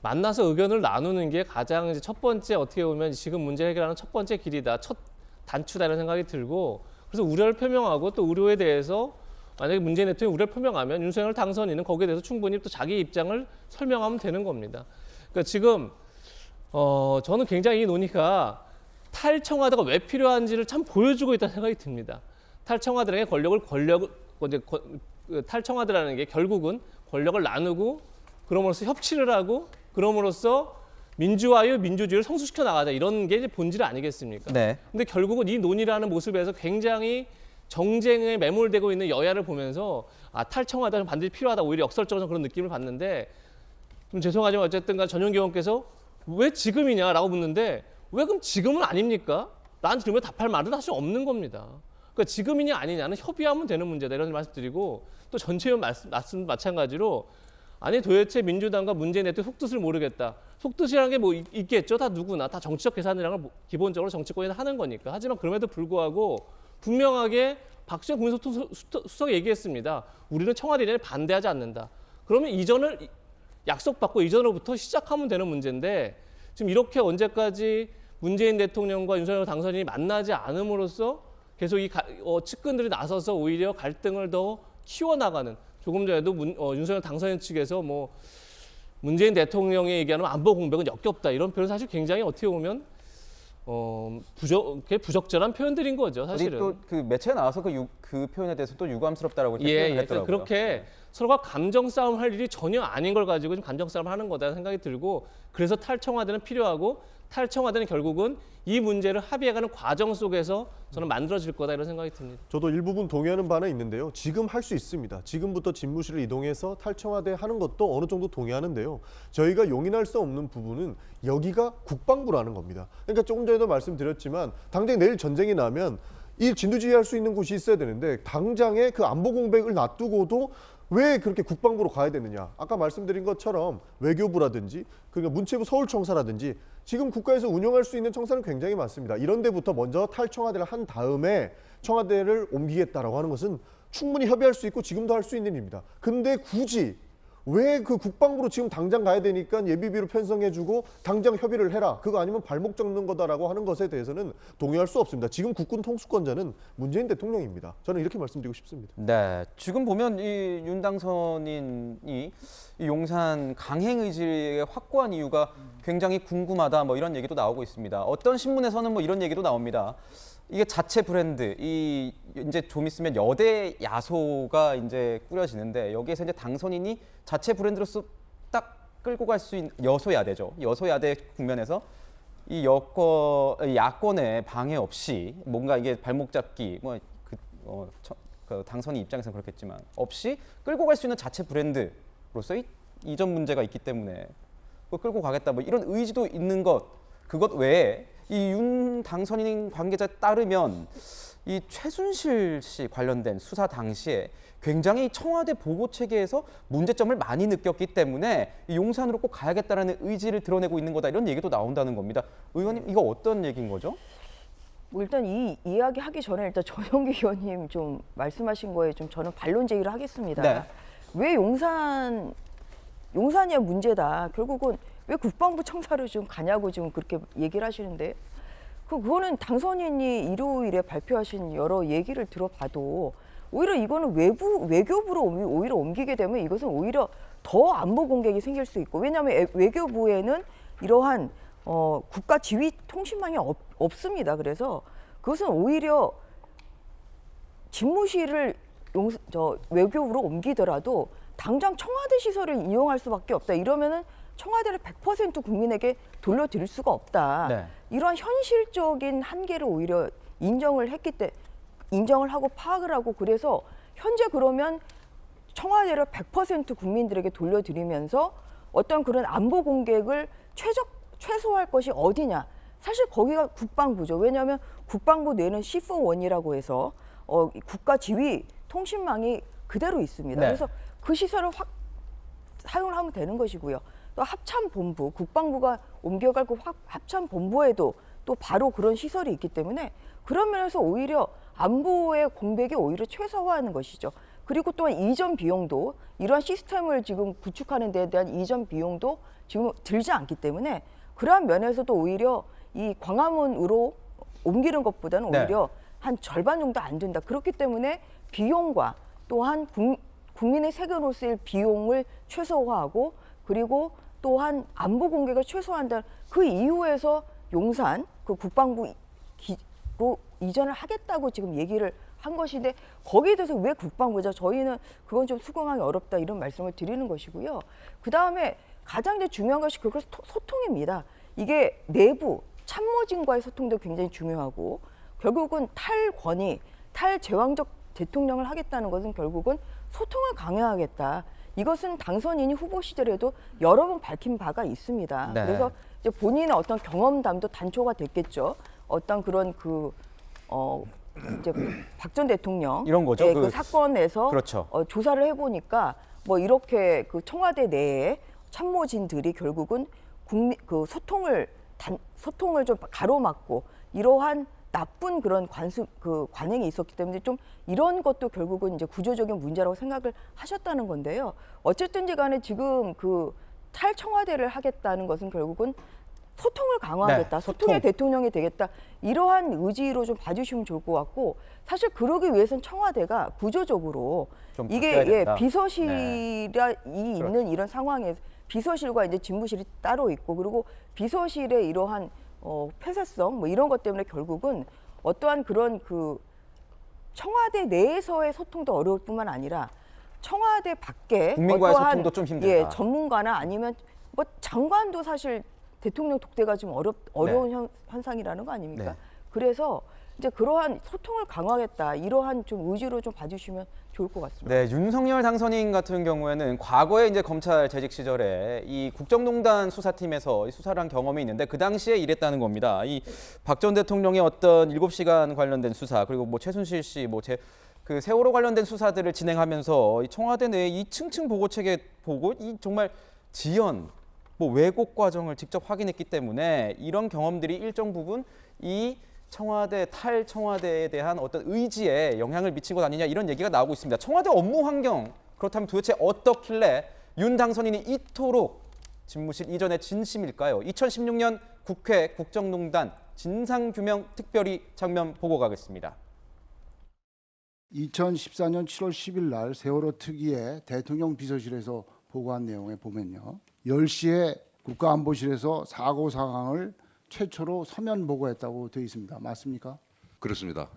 만나서 의견을 나누는 게 가장 이제 첫 번째 어떻게 보면 지금 문제 해결하는 첫 번째 길이다. 첫 단추다 이런 생각이 들고 그래서 우려를 표명하고 또 우려에 대해서 만약에 문재인 대통령이 우려를 표명하면 윤석열 당선인은 거기에 대해서 충분히 또 자기 입장을 설명하면 되는 겁니다. 그러니까 지금 저는 굉장히 이 논의가 탈청와대가 왜 필요한지를 참 보여주고 있다는 생각이 듭니다. 탈청와대의 권력을 이제 탈청와대라는 게 결국은 권력을 나누고 그럼으로써 협치를 하고 그럼으로써 민주화의 민주주의를 성숙시켜 나가자 이런 게 이제 본질 아니겠습니까? 네. 근데 결국은 이 논의라는 모습에서 굉장히 정쟁에 매몰되고 있는 여야를 보면서 탈청하다 반드시 필요하다 오히려 역설적으로 그런 느낌을 받는데 좀 죄송하지만 어쨌든 간 전용기 의원께서 왜 지금이냐라고 묻는데 왜 그럼 지금은 아닙니까? 라는 질문에 답할 말은 사실 없는 겁니다. 그러니까 지금이냐 아니냐는 협의하면 되는 문제다 이런 말씀드리고 또 전체 의원 말씀 마찬가지로 아니 도대체 민주당과 문재인 대통령 속뜻을 모르겠다. 속뜻이라는 게 뭐 있겠죠. 다 누구나 다 정치적 계산이라는 걸 기본적으로 정치권이 하는 거니까. 하지만 그럼에도 불구하고 분명하게 박수영 국민소통수석이 얘기했습니다. 우리는 청와대 이전에 반대하지 않는다. 그러면 이전을 약속받고 이전으로부터 시작하면 되는 문제인데 지금 이렇게 언제까지 문재인 대통령과 윤석열 당선인이 만나지 않음으로써 계속 이 측근들이 나서서 오히려 갈등을 더 키워나가는 조금 전에도 윤석열 당선인 측에서 뭐 문재인 대통령이 얘기하는 안보 공백은 역겹다 이런 표현 사실 굉장히 어떻게 보면 부적절한 표현들인 거죠 사실은. 또 그 매체에 나와서 그 표현에 대해서 또 유감스럽다라고 표현을 했더라고요. 그렇게 서로가 감정 싸움 할 일이 전혀 아닌 걸 가지고 좀 감정 싸움 하는 거다라는 생각이 들고 그래서 탈청와대는 필요하고 탈청와대는 결국은 이 문제를 합의해가는 과정 속에서 저는 만들어질 거다 이런 생각이 듭니다. 저도 일부분 동의하는 바는 있는데요. 지금 할 수 있습니다. 지금부터 집무실을 이동해서 탈청와대 하는 것도 어느 정도 동의하는데요. 저희가 용인할 수 없는 부분은 여기가 국방부라는 겁니다. 그러니까 조금 전에도 말씀드렸지만 당장 내일 전쟁이 나면 이 진두지휘할 수 있는 곳이 있어야 되는데 당장에 그 안보 공백을 놔두고도 왜 그렇게 국방부로 가야 되느냐. 아까 말씀드린 것처럼 외교부라든지 그러니까 문체부 서울청사라든지 지금 국가에서 운영할 수 있는 청사는 굉장히 많습니다. 이런 데부터 먼저 탈청와대를 한 다음에 청와대를 옮기겠다라고 하는 것은 충분히 협의할 수 있고 지금도 할 수 있는 일입니다. 근데 굳이 왜 그 국방부로 지금 당장 가야 되니까 예비비로 편성해주고 당장 협의를 해라. 그거 아니면 발목 잡는 거다라고 하는 것에 대해서는 동의할 수 없습니다. 지금 국군 통수권자는 문재인 대통령입니다. 저는 이렇게 말씀드리고 싶습니다. 네, 지금 보면 이 윤 당선인이 이 용산 강행 의지의 확고한 이유가 굉장히 궁금하다. 뭐 이런 얘기도 나오고 있습니다. 어떤 신문에서는 뭐 이런 얘기도 나옵니다. 이게 자체 브랜드, 이제 좀 있으면 여대 야소가 이제 꾸려지는데 여기에서 이제 당선인이 자체 브랜드로서 딱 끌고 갈 수 있는 여소야대죠. 여소야대 국면에서 이 야권의 방해 없이 뭔가 이게 발목 잡기, 그 당선인 입장에서는 그렇겠지만 없이 끌고 갈 수 있는 자체 브랜드로서 이전 문제가 있기 때문에 끌고 가겠다. 뭐 이런 의지도 있는 그것 외에. 이 윤 당선인 관계자에 따르면 이 최순실 씨 관련된 수사 당시에 굉장히 청와대 보고 체계에서 문제점을 많이 느꼈기 때문에 용산으로 꼭 가야겠다는 의지를 드러내고 있는 거다 이런 얘기도 나온다는 겁니다. 의원님 이거 어떤 얘기인 거죠? 뭐 일단 이 이야기 하기 전에 일단 전용기 의원님 좀 말씀하신 거에 좀 저는 반론 제기를 하겠습니다. 네. 왜 용산이야 문제다. 결국은 왜 국방부 청사로 좀 가냐고 지금 그렇게 얘기를 하시는데 그거는 당선인이 일요일에 발표하신 여러 얘기를 들어봐도 오히려 이거는 외교부로 오히려 옮기게 되면 이것은 오히려 더 안보 공격이 생길 수 있고 왜냐하면 외교부에는 이러한 국가 지휘 통신망이 없습니다. 그래서 그것은 오히려 집무실을 외교부로 옮기더라도 당장 청와대 시설을 이용할 수밖에 없다. 이러면은 청와대를 100% 국민에게 돌려드릴 수가 없다. 네. 이러한 현실적인 한계를 오히려 인정을 하고 파악을 하고 그래서 현재 그러면 청와대를 100% 국민들에게 돌려드리면서 어떤 그런 안보 공격을 최소화할 것이 어디냐. 사실 거기가 국방부죠. 왜냐하면 국방부 내는 C4-1이라고 해서 국가 지휘 통신망이 그대로 있습니다. 네. 그래서 그 시설을 사용을 하면 되는 것이고요. 또 합참본부, 국방부가 옮겨갈 그 합참본부에도 또 바로 그런 시설이 있기 때문에 그런 면에서 오히려 안보의 공백이 오히려 최소화하는 것이죠. 그리고 또한 이전 비용도 이러한 시스템을 지금 구축하는 데 대한 이전 비용도 지금 들지 않기 때문에 그러한 면에서도 오히려 이 광화문으로 옮기는 것보다는 오히려 한 절반 정도 안 된다. 그렇기 때문에 비용과 또한 국민의 세금으로 쓰일 비용을 최소화하고 그리고 또한 안보 공격을 최소화한다. 그 이후에서 용산 그 국방부로 이전을 하겠다고 지금 얘기를 한 것인데 거기에 대해서 왜 국방부죠? 저희는 그건 좀 수긍하기 어렵다 이런 말씀을 드리는 것이고요. 그다음에 가장 이제 중요한 것이 그걸 소통입니다. 이게 내부 참모진과의 소통도 굉장히 중요하고 결국은 탈권위, 탈제왕적 대통령을 하겠다는 것은 결국은 소통을 강화하겠다. 이것은 당선인이 후보 시절에도 여러 번 밝힌 바가 있습니다. 네. 그래서 이제 본인의 어떤 경험담도 단초가 됐겠죠. 어떤 그런 이제 박 전 대통령 이런 거죠. 그 사건에서 그렇죠. 조사를 해보니까 뭐 이렇게 그 청와대 내에 참모진들이 결국은 소통을 좀 가로막고 이러한 나쁜 그런 관행이 있었기 때문에 좀 이런 것도 결국은 이제 구조적인 문제라고 생각을 하셨다는 건데요. 어쨌든지 간에 지금 그 탈청와대를 하겠다는 것은 결국은 소통을 강화하겠다. 네, 소통의 대통령이 되겠다. 이러한 의지로 좀 봐주시면 좋을 것 같고 사실 그러기 위해서는 청와대가 구조적으로 좀 이게 바뀌어야 된다. 비서실이 있는 이런 상황에서 비서실과 이제 집무실이 따로 있고 그리고 비서실의 이러한 폐쇄성 뭐 이런 것 때문에 결국은 어떠한 그런 그 청와대 내에서의 소통도 어려울 뿐만 아니라 청와대 밖에 국민과의 어떠한 소통도 좀 힘들다. 전문가나 아니면 뭐 장관도 사실 대통령 독대가 좀 어려운 현상이라는 거 아닙니까? 네. 그래서 이제 그러한 소통을 강화하겠다 이러한 좀 의지로 좀 봐주시면 좋을 것 같습니다. 네, 윤석열 당선인 같은 경우에는 과거에 이제 검찰 재직 시절에 이 국정농단 수사팀에서 수사를 한 경험이 있는데 그 당시에 이랬다는 겁니다. 이 박 전 대통령의 어떤 7시간 관련된 수사 그리고 뭐 최순실 씨 그 세월호 관련된 수사들을 진행하면서 이 청와대 내에 이 층층 보고 체계 보고 이 정말 지연 뭐 왜곡 과정을 직접 확인했기 때문에 이런 경험들이 일정 부분 이 탈청와대에 대한 어떤 의지에 영향을 미친 것 아니냐 이런 얘기가 나오고 있습니다. 청와대 업무 환경 그렇다면 도대체 어떻길래 윤 당선인이 이토록 집무실 이전의 진심일까요? 2016년 국회 국정농단 진상규명 특별히 장면 보고 가겠습니다. 2014년 7월 10일 날 세월호 특위에 대통령 비서실에서 보고한 내용에 보면요. 10시에 국가안보실에서 사고 상황을 최초로 서면 보고했다고 되어 있습니다. 맞습니까? 그렇습니다.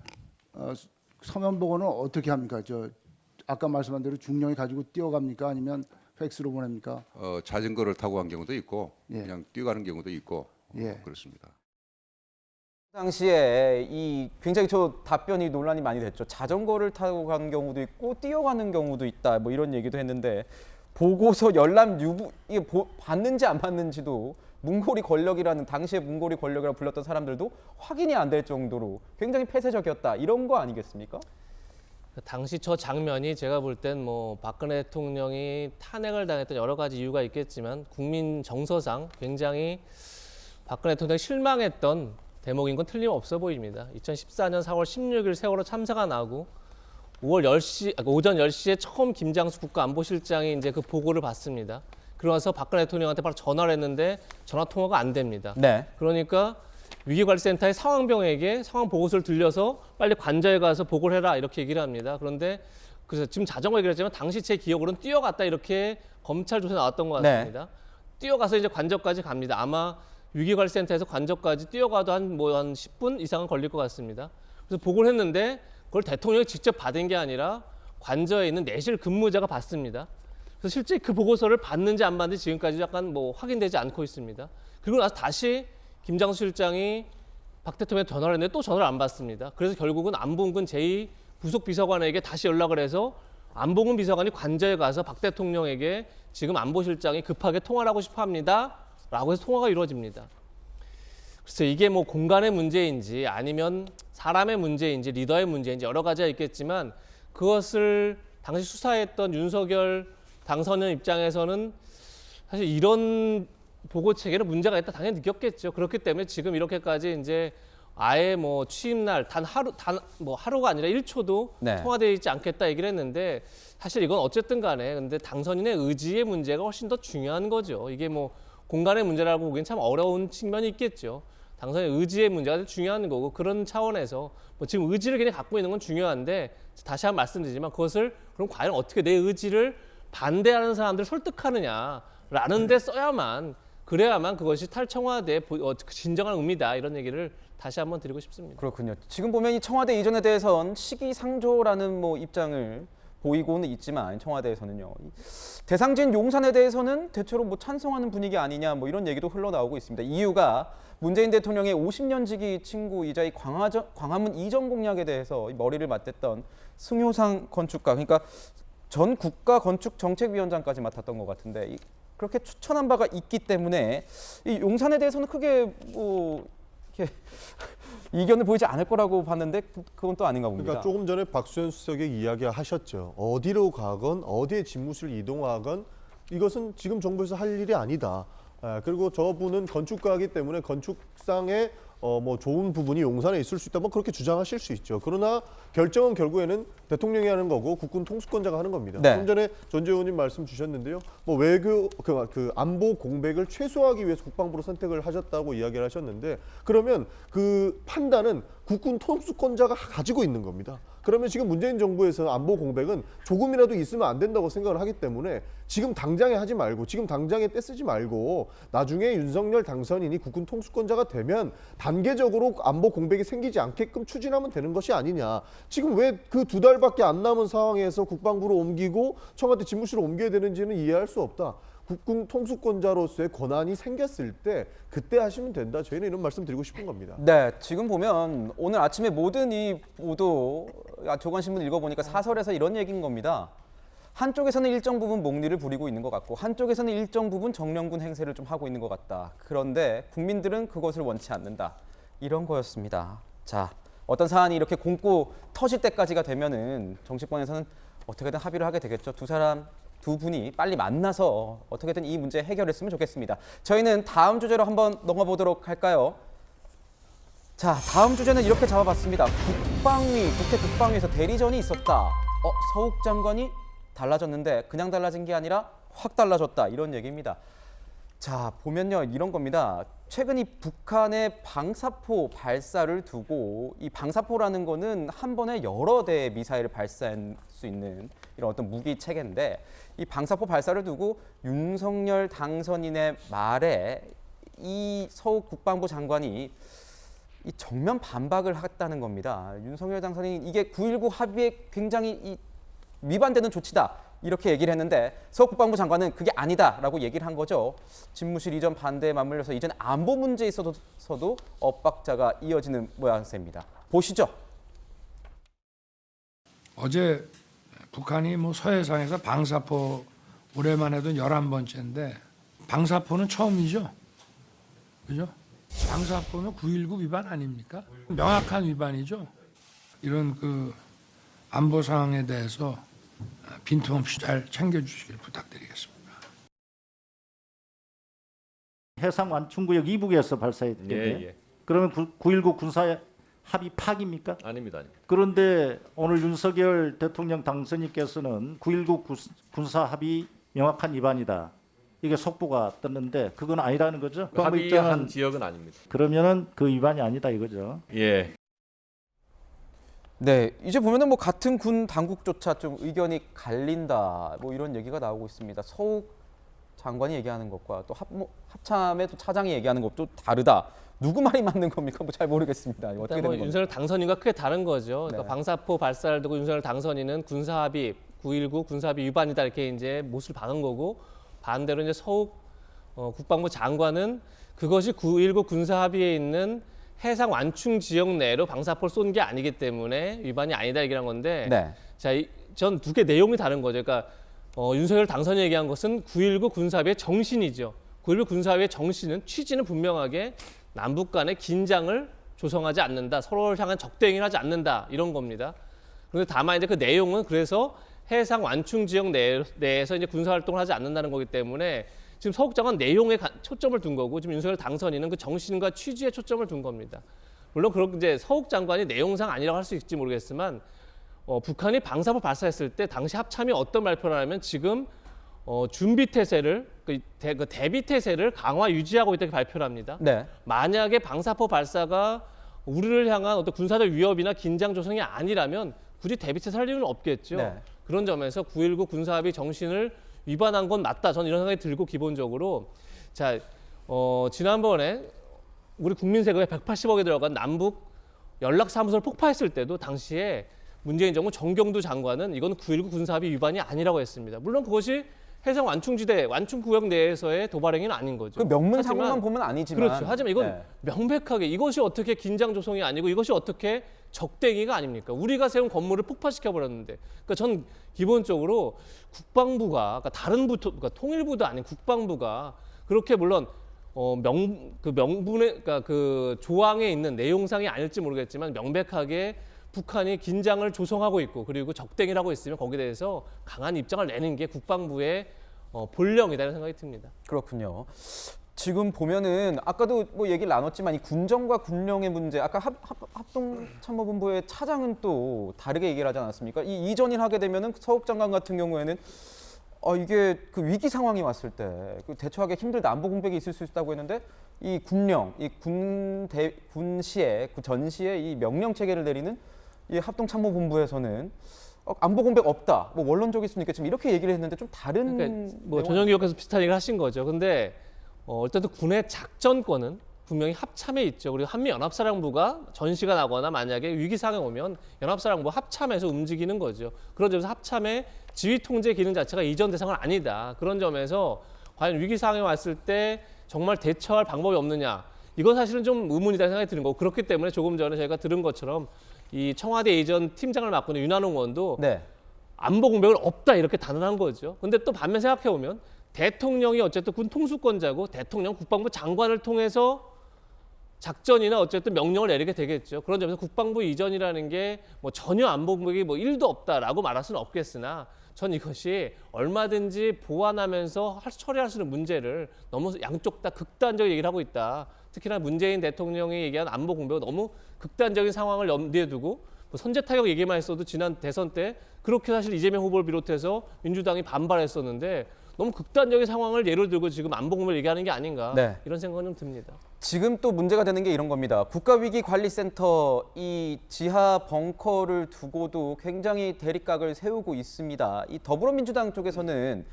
서면 보고는 어떻게 합니까? 아까 말씀한 대로 중령이 가지고 뛰어갑니까? 아니면 팩스로 보냅니까? 자전거를 타고 간 경우도 있고 예. 그냥 뛰어가는 경우도 있고 예. 그렇습니다. 당시에 이 굉장히 답변이 논란이 많이 됐죠. 자전거를 타고 가는 경우도 있고 뛰어가는 경우도 있다. 뭐 이런 얘기도 했는데 보고서 열람 유무 이게 받는지 안 받는지도 문고리 권력이라는 당시에 문고리 권력이라고 불렸던 사람들도 확인이 안 될 정도로 굉장히 폐쇄적이었다. 이런 거 아니겠습니까? 당시 저 장면이 제가 볼 땐 뭐 박근혜 대통령이 탄핵을 당했던 여러 가지 이유가 있겠지만 국민 정서상 굉장히 박근혜 대통령이 실망했던 대목인 건 틀림없어 보입니다. 2014년 4월 16일 세월호 참사가 나고 오전 10시에 처음 김장수 국가안보실장이 이제 그 보고를 받습니다. 그러면서 박근혜 대통령한테 바로 전화를 했는데 전화 통화가 안 됩니다. 네. 그러니까 위기관리센터의 상황병에게 상황 보고서를 들려서 빨리 관저에 가서 보고를 해라 이렇게 얘기를 합니다. 그런데 그래서 지금 자전거 얘기를 했지만 당시 제 기억으로는 뛰어갔다 이렇게 검찰 조사에 나왔던 것 같습니다. 네. 뛰어가서 이제 관저까지 갑니다. 아마 위기관리센터에서 관저까지 뛰어가도 한 10분 이상은 걸릴 것 같습니다. 그래서 보고를 했는데 그걸 대통령이 직접 받은 게 아니라 관저에 있는 내실 근무자가 받습니다. 그래서 실제 그 보고서를 받는지 안 받는지 지금까지 약간 확인되지 않고 있습니다. 그리고 나서 다시 김장수 실장이 박 대통령한테 전화를 했는데 또 전화를 안 받습니다. 그래서 결국은 안봉근 제2 부속 비서관에게 다시 연락을 해서 안봉근 비서관이 관저에 가서 박 대통령에게 지금 안보실장이 급하게 통화를 하고 싶어 합니다. 라고 해서 통화가 이루어집니다. 그래서 이게 공간의 문제인지 아니면 사람의 문제인지 리더의 문제인지 여러 가지가 있겠지만 그것을 당시 수사했던 윤석열 당선인 입장에서는 사실 이런 보고 체계는 문제가 있다 당연히 느꼈겠죠. 그렇기 때문에 지금 이렇게까지 이제 아예 취임날 하루가 아니라 1초도 네. 통화되어 있지 않겠다 얘기를 했는데 사실 이건 어쨌든 간에 근데 당선인의 의지의 문제가 훨씬 더 중요한 거죠. 이게 공간의 문제라고 보기엔 참 어려운 측면이 있겠죠. 당선의 의지의 문제가 중요한 거고 그런 차원에서 지금 의지를 그냥 갖고 있는 건 중요한데 다시 한번 말씀드리지만 그것을 그럼 과연 어떻게 내 의지를 반대하는 사람들을 설득하느냐라는 데 써야만 그래야만 그것이 탈청와대의 진정한 의미다 이런 얘기를 다시 한번 드리고 싶습니다. 그렇군요. 지금 보면 이 청와대 이전에 대해선 시기상조라는 뭐 입장을 보이고는 있지만 청와대에서는요. 대상지인 용산에 대해서는 대체로 뭐 찬성하는 분위기 아니냐 뭐 이런 얘기도 흘러나오고 있습니다. 이유가 문재인 대통령의 50년 지기 친구이자 이 광화문 이전 공약에 대해서 머리를 맞댔던 승효상 건축가, 그러니까 전 국가건축정책위원장까지 맡았던 것 같은데 그렇게 추천한 바가 있기 때문에 이 용산에 대해서는 크게 뭐 이렇게 이견을 보이지 않을 거라고 봤는데 그건 또 아닌가 봅니다. 그러니까 조금 전에 박수현 수석이 이야기하셨죠. 어디로 가건 어디에 집무실을 이동하건 이것은 지금 정부에서 할 일이 아니다. 그리고 저분은 건축가이기 때문에 건축상의 뭐 좋은 부분이 용산에 있을 수 있다. 뭐 그렇게 주장하실 수 있죠. 그러나 결정은 결국에는 대통령이 하는 거고 국군 통수권자가 하는 겁니다. 네. 좀 전에 전재 의원님 말씀 주셨는데요. 뭐 외교 그 안보 공백을 최소화하기 위해서 국방부로 선택을 하셨다고 이야기를 하셨는데 그러면 그 판단은 국군 통수권자가 가지고 있는 겁니다. 그러면 지금 문재인 정부에서 안보 공백은 조금이라도 있으면 안 된다고 생각을 하기 때문에 지금 당장에 하지 말고 지금 당장에 떼쓰지 말고 나중에 윤석열 당선인이 국군 통수권자가 되면 단계적으로 안보 공백이 생기지 않게끔 추진하면 되는 것이 아니냐. 지금 왜 그 2달밖에 안 남은 상황에서 국방부로 옮기고 청와대 집무실로 옮겨야 되는지는 이해할 수 없다. 국군 통수권자로서의 권한이 생겼을 때 그때 하시면 된다. 저희는 이런 말씀 드리고 싶은 겁니다. 네, 지금 보면 오늘 아침에 모든 이 보도 조간신문 읽어보니까 사설에서 이런 얘기인 겁니다. 한쪽에서는 일정 부분 목리를 부리고 있는 것 같고 한쪽에서는 일정 부분 정령군 행세를 좀 하고 있는 것 같다. 그런데 국민들은 그것을 원치 않는다. 이런 거였습니다. 자, 어떤 사안이 이렇게 곪고 터질 때까지가 되면은 정치권에서는 어떻게든 합의를 하게 되겠죠. 두 분이 빨리 만나서 어떻게든 이 문제 해결했으면 좋겠습니다. 저희는 다음 주제로 한번 넘어보도록 할까요? 자, 다음 주제는 이렇게 잡아봤습니다. 국회 국방위에서 대리전이 있었다. 서욱 장관이 달라졌는데 그냥 달라진 게 아니라 확 달라졌다. 이런 얘기입니다. 자, 보면요. 이런 겁니다. 최근 이 북한의 방사포 발사를 두고 이 방사포라는 거는 한 번에 여러 대의 미사일을 발사할 수 있는 이런 어떤 무기 체계인데 이 방사포 발사를 두고 윤석열 당선인의 말에 이 서욱 국방부 장관이 이 정면 반박을 했다는 겁니다. 윤석열 당선인이 이게 9.19 합의에 굉장히 위반되는 조치다. 이렇게 얘기를 했는데 서욱 국방부 장관은 그게 아니다라고 얘기를 한 거죠. 집무실 이전 반대에 맞물려서 이전 안보 문제에 있어서도 엇박자가 이어지는 모양새입니다. 보시죠. 어제 북한이 뭐 서해상에서 방사포 올해만 해도 11번째인데 방사포는 처음이죠. 그죠? 방사포는 9.19 위반 아닙니까? 명확한 위반이죠. 이런 그 안보 상황에 대해서 빈틈없이 잘 챙겨주시길 부탁드리겠습니다. 해상 완충구역 이북에서 발사했겠네요. 그러면 9.19 군사 합의 파기입니까? 아닙니다. 그런데 오늘 윤석열 대통령 당선인께서는 9.19 군사 합의 명확한 위반이다. 이게 속보가 떴는데 그건 아니라는 거죠? 합의한 지역은 아닙니다. 그러면은 그 위반이 아니다 이거죠? 예. 네, 이제 보면은 뭐 같은 군 당국조차 좀 의견이 갈린다, 뭐 이런 얘기가 나오고 있습니다. 서욱 장관이 얘기하는 것과 또 합참의 또 차장이 얘기하는 것도 다르다. 누구 말이 맞는 겁니까? 뭐 잘 모르겠습니다. 어떻게 되는 겁니까? 윤석열 당선인과 크게 다른 거죠. 그러니까 네. 방사포 발사를 두고 윤석열 당선인은 군사합의 9.19 군사합의 위반이다 이렇게 이제 못을 박은 거고 반대로 이제 서욱 국방부 장관은 그것이 9.19 군사합의에 있는 해상 완충 지역 내로 방사포를 쏜 게 아니기 때문에 위반이 아니다 얘기한 건데, 네. 자, 전 두 개 내용이 다른 거죠. 그러니까 윤석열 당선인이 얘기한 것은 9.19 군사합의의 정신이죠. 9.19 군사합의의 정신은 취지는 분명하게 남북 간의 긴장을 조성하지 않는다, 서로를 향한 적대행위를 하지 않는다 이런 겁니다. 그런데 다만 이제 그 내용은 그래서 해상 완충 지역 내에서 이제 군사 활동을 하지 않는다는 거기 때문에. 지금 서욱 장관 내용에 초점을 둔 거고 지금 윤석열 당선인은 그 정신과 취지에 초점을 둔 겁니다. 물론 그렇게 이제 서욱 장관이 내용상 아니라고 할 수 있을지 모르겠지만 북한이 방사포 발사했을 때 당시 합참이 어떤 발표를 하냐면 지금 준비 태세를 그 대비 태세를 강화 유지하고 있다고 발표를 합니다. 네. 만약에 방사포 발사가 우리를 향한 어떤 군사적 위협이나 긴장 조성이 아니라면 굳이 대비 태세 할 이유는 없겠죠. 네. 그런 점에서 9.19 군사합의 정신을 위반한 건 맞다. 저는 이런 생각이 들고 기본적으로 자 지난번에 우리 국민 세금에 180억이 들어간 남북 연락사무소를 폭파했을 때도 당시에 문재인 정부 정경두 장관은 이건 9.19 군사합의 위반이 아니라고 했습니다. 물론 그것이 해상 완충지대, 완충구역 내에서의 도발 행위는 아닌 거죠. 그 명문상으로만 보면 아니지만. 그렇죠. 하지만 이건 네. 명백하게 이것이 어떻게 긴장 조성이 아니고 이것이 어떻게 적대행위가 아닙니까? 우리가 세운 건물을 폭파시켜 버렸는데. 그러니까 전 기본적으로 국방부가 그러니까 다른 그러니까 통일부도 아닌 국방부가 그렇게 물론 명분의 그러니까 그 조항에 있는 내용상이 아닐지 모르겠지만 명백하게 북한이 긴장을 조성하고 있고 그리고 적대행위를 하고 있으면 거기에 대해서 강한 입장을 내는 게 국방부의 본령이라는 생각이 듭니다. 그렇군요. 지금 보면은 아까도 뭐 얘기를 나눴지만 이 군정과 군령의 문제, 아까 합동참모본부의 차장은 또 다르게 얘기를 하지 않았습니까? 이 이전일 하게 되면은 서욱 장관 같은 경우에는 이게 그 위기 상황이 왔을 때 그 대처하기 힘들다, 안보 공백이 있을 수 있다고 했는데 이 군령, 이 군시에 그 전시에 이 명령 체계를 내리는 이 합동참모본부에서는 안보 공백 없다, 뭐 원론적일 수는 있겠지만 이렇게 얘기를 했는데 좀 다른. 그러니까 뭐 전용기록에서 비슷한 얘기를 하신 거죠. 근데 어쨌든 군의 작전권은 분명히 합참에 있죠. 그리고 한미연합사령부가 전시가 나거나 만약에 위기 상황에 오면 연합사령부 합참에서 움직이는 거죠. 그런 점에서 합참의 지휘 통제 기능 자체가 이전 대상은 아니다. 그런 점에서 과연 위기 상황에 왔을 때 정말 대처할 방법이 없느냐? 이건 사실은 좀 의문이다 생각이 드는 거고 그렇기 때문에 조금 전에 저희가 들은 것처럼 이 청와대 예전 팀장을 맡고 있는 윤한홍 의원도 네. 안보 공백은 없다 이렇게 단언한 거죠. 근데 또 반면 생각해 보면 대통령이 어쨌든 군 통수권자고 대통령 국방부 장관을 통해서 작전이나 어쨌든 명령을 내리게 되겠죠. 그런 점에서 국방부 이전이라는 게 뭐 전혀 안보 공백이 뭐 1도 없다라고 말할 수는 없겠으나 전 이것이 얼마든지 보완하면서 처리할 수 있는 문제를 너무 양쪽 다 극단적 얘기를 하고 있다. 특히나 문재인 대통령이 얘기한 안보 공백은 너무 극단적인 상황을 염두에 두고 뭐 선제 타격 얘기만 했어도 지난 대선 때 그렇게 사실 이재명 후보를 비롯해서 민주당이 반발했었는데 너무 극단적인 상황을 예를 들고 지금 안보 공백을 얘기하는 게 아닌가 네. 이런 생각은 좀 듭니다. 지금 또 문제가 되는 게 이런 겁니다. 국가위기관리센터 이 지하 벙커를 두고도 굉장히 대립각을 세우고 있습니다. 이 더불어민주당 쪽에서는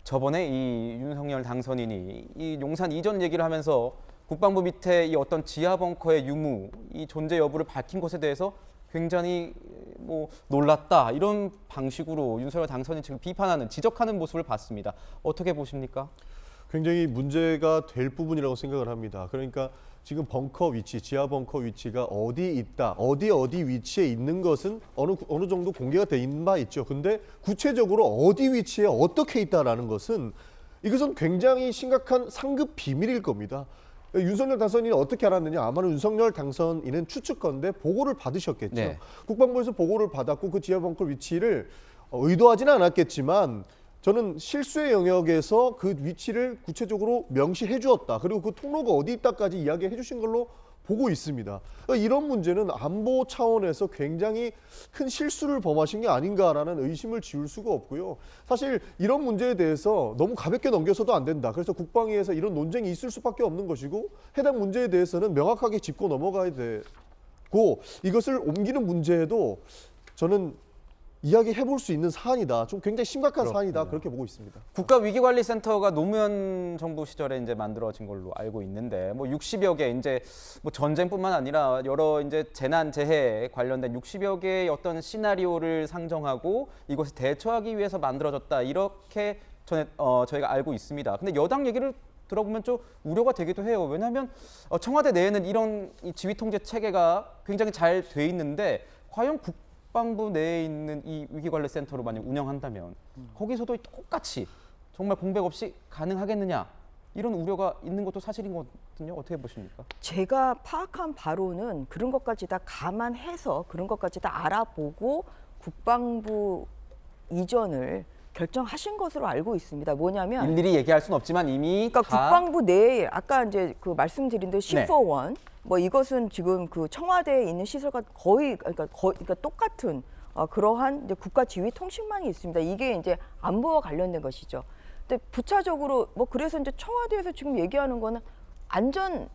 저번에 이 윤석열 당선인이 이 용산 이전 얘기를 하면서 국방부 밑에 이 어떤 지하 벙커의 유무, 이 존재 여부를 밝힌 것에 대해서 굉장히 뭐 놀랐다 이런 방식으로 윤석열 당선인 측을 비판하는, 지적하는 모습을 봤습니다. 어떻게 보십니까? 굉장히 문제가 될 부분이라고 생각을 합니다. 그러니까 지금 벙커 위치, 지하 벙커 위치가 어디 있다, 어디 위치에 있는 것은 어느 정도 공개가 돼 있는 바 있죠. 근데 구체적으로 어디 위치에 어떻게 있다라는 것은 이것은 굉장히 심각한 상급 비밀일 겁니다. 윤석열 당선인이 어떻게 알았느냐? 아마는 윤석열 당선인은 추측건데 보고를 받으셨겠죠. 네. 국방부에서 보고를 받았고 그 지하 벙커 위치를 의도하지는 않았겠지만 저는 실수의 영역에서 그 위치를 구체적으로 명시해 주었다. 그리고 그 통로가 어디 있다까지 이야기해 주신 걸로 보고 있습니다. 이런 문제는 안보 차원에서 굉장히 큰 실수를 범하신 게 아닌가라는 의심을 지울 수가 없고요. 사실 이런 문제에 대해서 너무 가볍게 넘겨서도 안 된다. 그래서 국방위에서 이런 논쟁이 있을 수밖에 없는 것이고 해당 문제에 대해서는 명확하게 짚고 넘어가야 되고 이것을 옮기는 문제에도 저는 이야기해볼 수 있는 사안이다. 좀 굉장히 심각한 그렇군요. 사안이다. 그렇게 보고 있습니다. 국가위기관리센터가 노무현 정부 시절에 이제 만들어진 걸로 알고 있는데 뭐 60여 개 이제 뭐 전쟁뿐만 아니라 여러 이제 재난 재해에 관련된 60여 개의 어떤 시나리오를 상정하고 이것을 대처하기 위해서 만들어졌다. 이렇게 저희가 알고 있습니다. 근데 여당 얘기를 들어보면 좀 우려가 되기도 해요. 왜냐하면 청와대 내에는 이런 이 지휘 통제 체계가 굉장히 잘 돼 있는데 과연 국방부 내에 있는 이 위기관리센터로 만약 운영한다면 거기서도 똑같이 정말 공백 없이 가능하겠느냐 이런 우려가 있는 것도 사실인 거거든요. 어떻게 보십니까? 제가 파악한 바로는 그런 것까지 다 감안해서 그런 것까지 다 알아보고 국방부 이전을 결정하신 것으로 알고 있습니다. 뭐냐면 일일이 얘기할 수는 없지만 이미 그러니까 다 국방부 내에 아까 이제 그 말씀드린 대로 네. C4원 뭐 이것은 지금 그 청와대에 있는 시설과 거의 그러니까 똑같은 그러한 이제 국가지휘통신망이 있습니다. 이게 이제 안보와 관련된 것이죠. 근데 부차적으로 뭐 그래서 이제 청와대에서 지금 얘기하는 거는 안전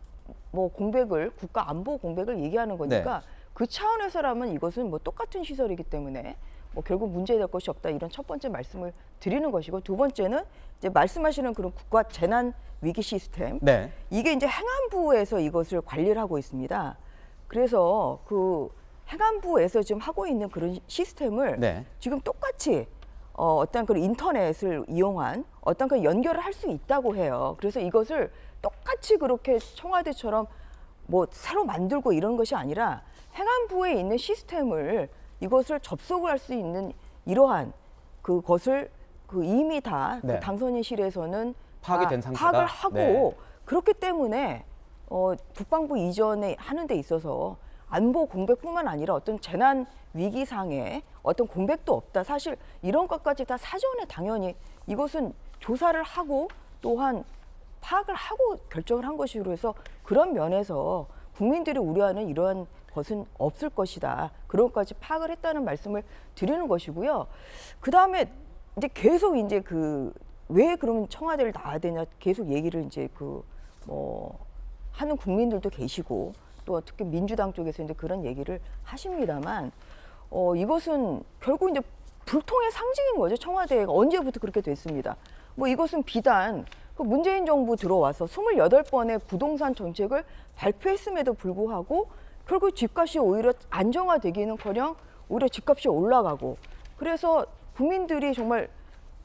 뭐 공백을 국가 안보 공백을 얘기하는 거니까 네. 그 차원에서라면 이것은 뭐 똑같은 시설이기 때문에 뭐 결국 문제될 것이 없다 이런 첫 번째 말씀을 드리는 것이고 두 번째는 이제 말씀하시는 그런 국가 재난 위기 시스템 네. 이게 이제 행안부에서 이것을 관리를 하고 있습니다. 그래서 그 행안부에서 지금 하고 있는 그런 시스템을 네. 지금 똑같이 어떤 그런 인터넷을 이용한 어떤 그 연결을 할 수 있다고 해요. 그래서 이것을 똑같이 그렇게 청와대처럼 뭐 새로 만들고 이런 것이 아니라 행안부에 있는 시스템을 이것을 접속을 할 수 있는 이러한 그것을 그 이미 다 네. 그 당선인실에서는 파악이 다 된 상태다. 파악을 하고 네. 그렇기 때문에 국방부 이전에 하는 데 있어서 안보 공백뿐만 아니라 어떤 재난 위기상의 어떤 공백도 없다. 사실 이런 것까지 다 사전에 당연히 이것은 조사를 하고 또한 파악을 하고 결정을 한 것이고 그래서 그런 면에서 국민들이 우려하는 이러한 것은 없을 것이다. 그런 것까지 파악을 했다는 말씀을 드리는 것이고요. 그 다음에 이제 계속 이제 그 왜 그러면 청와대를 나와야 되냐 계속 얘기를 이제 그 뭐 하는 국민들도 계시고 또 특히 민주당 쪽에서 이제 그런 얘기를 하십니다만 이것은 결국 이제 불통의 상징인 거죠. 청와대가 언제부터 그렇게 됐습니다. 뭐 이것은 비단 그 문재인 정부 들어와서 28번의 부동산 정책을 발표했음에도 불구하고 결국 집값이 오히려 안정화되기는커녕 오히려 집값이 올라가고 그래서 국민들이 정말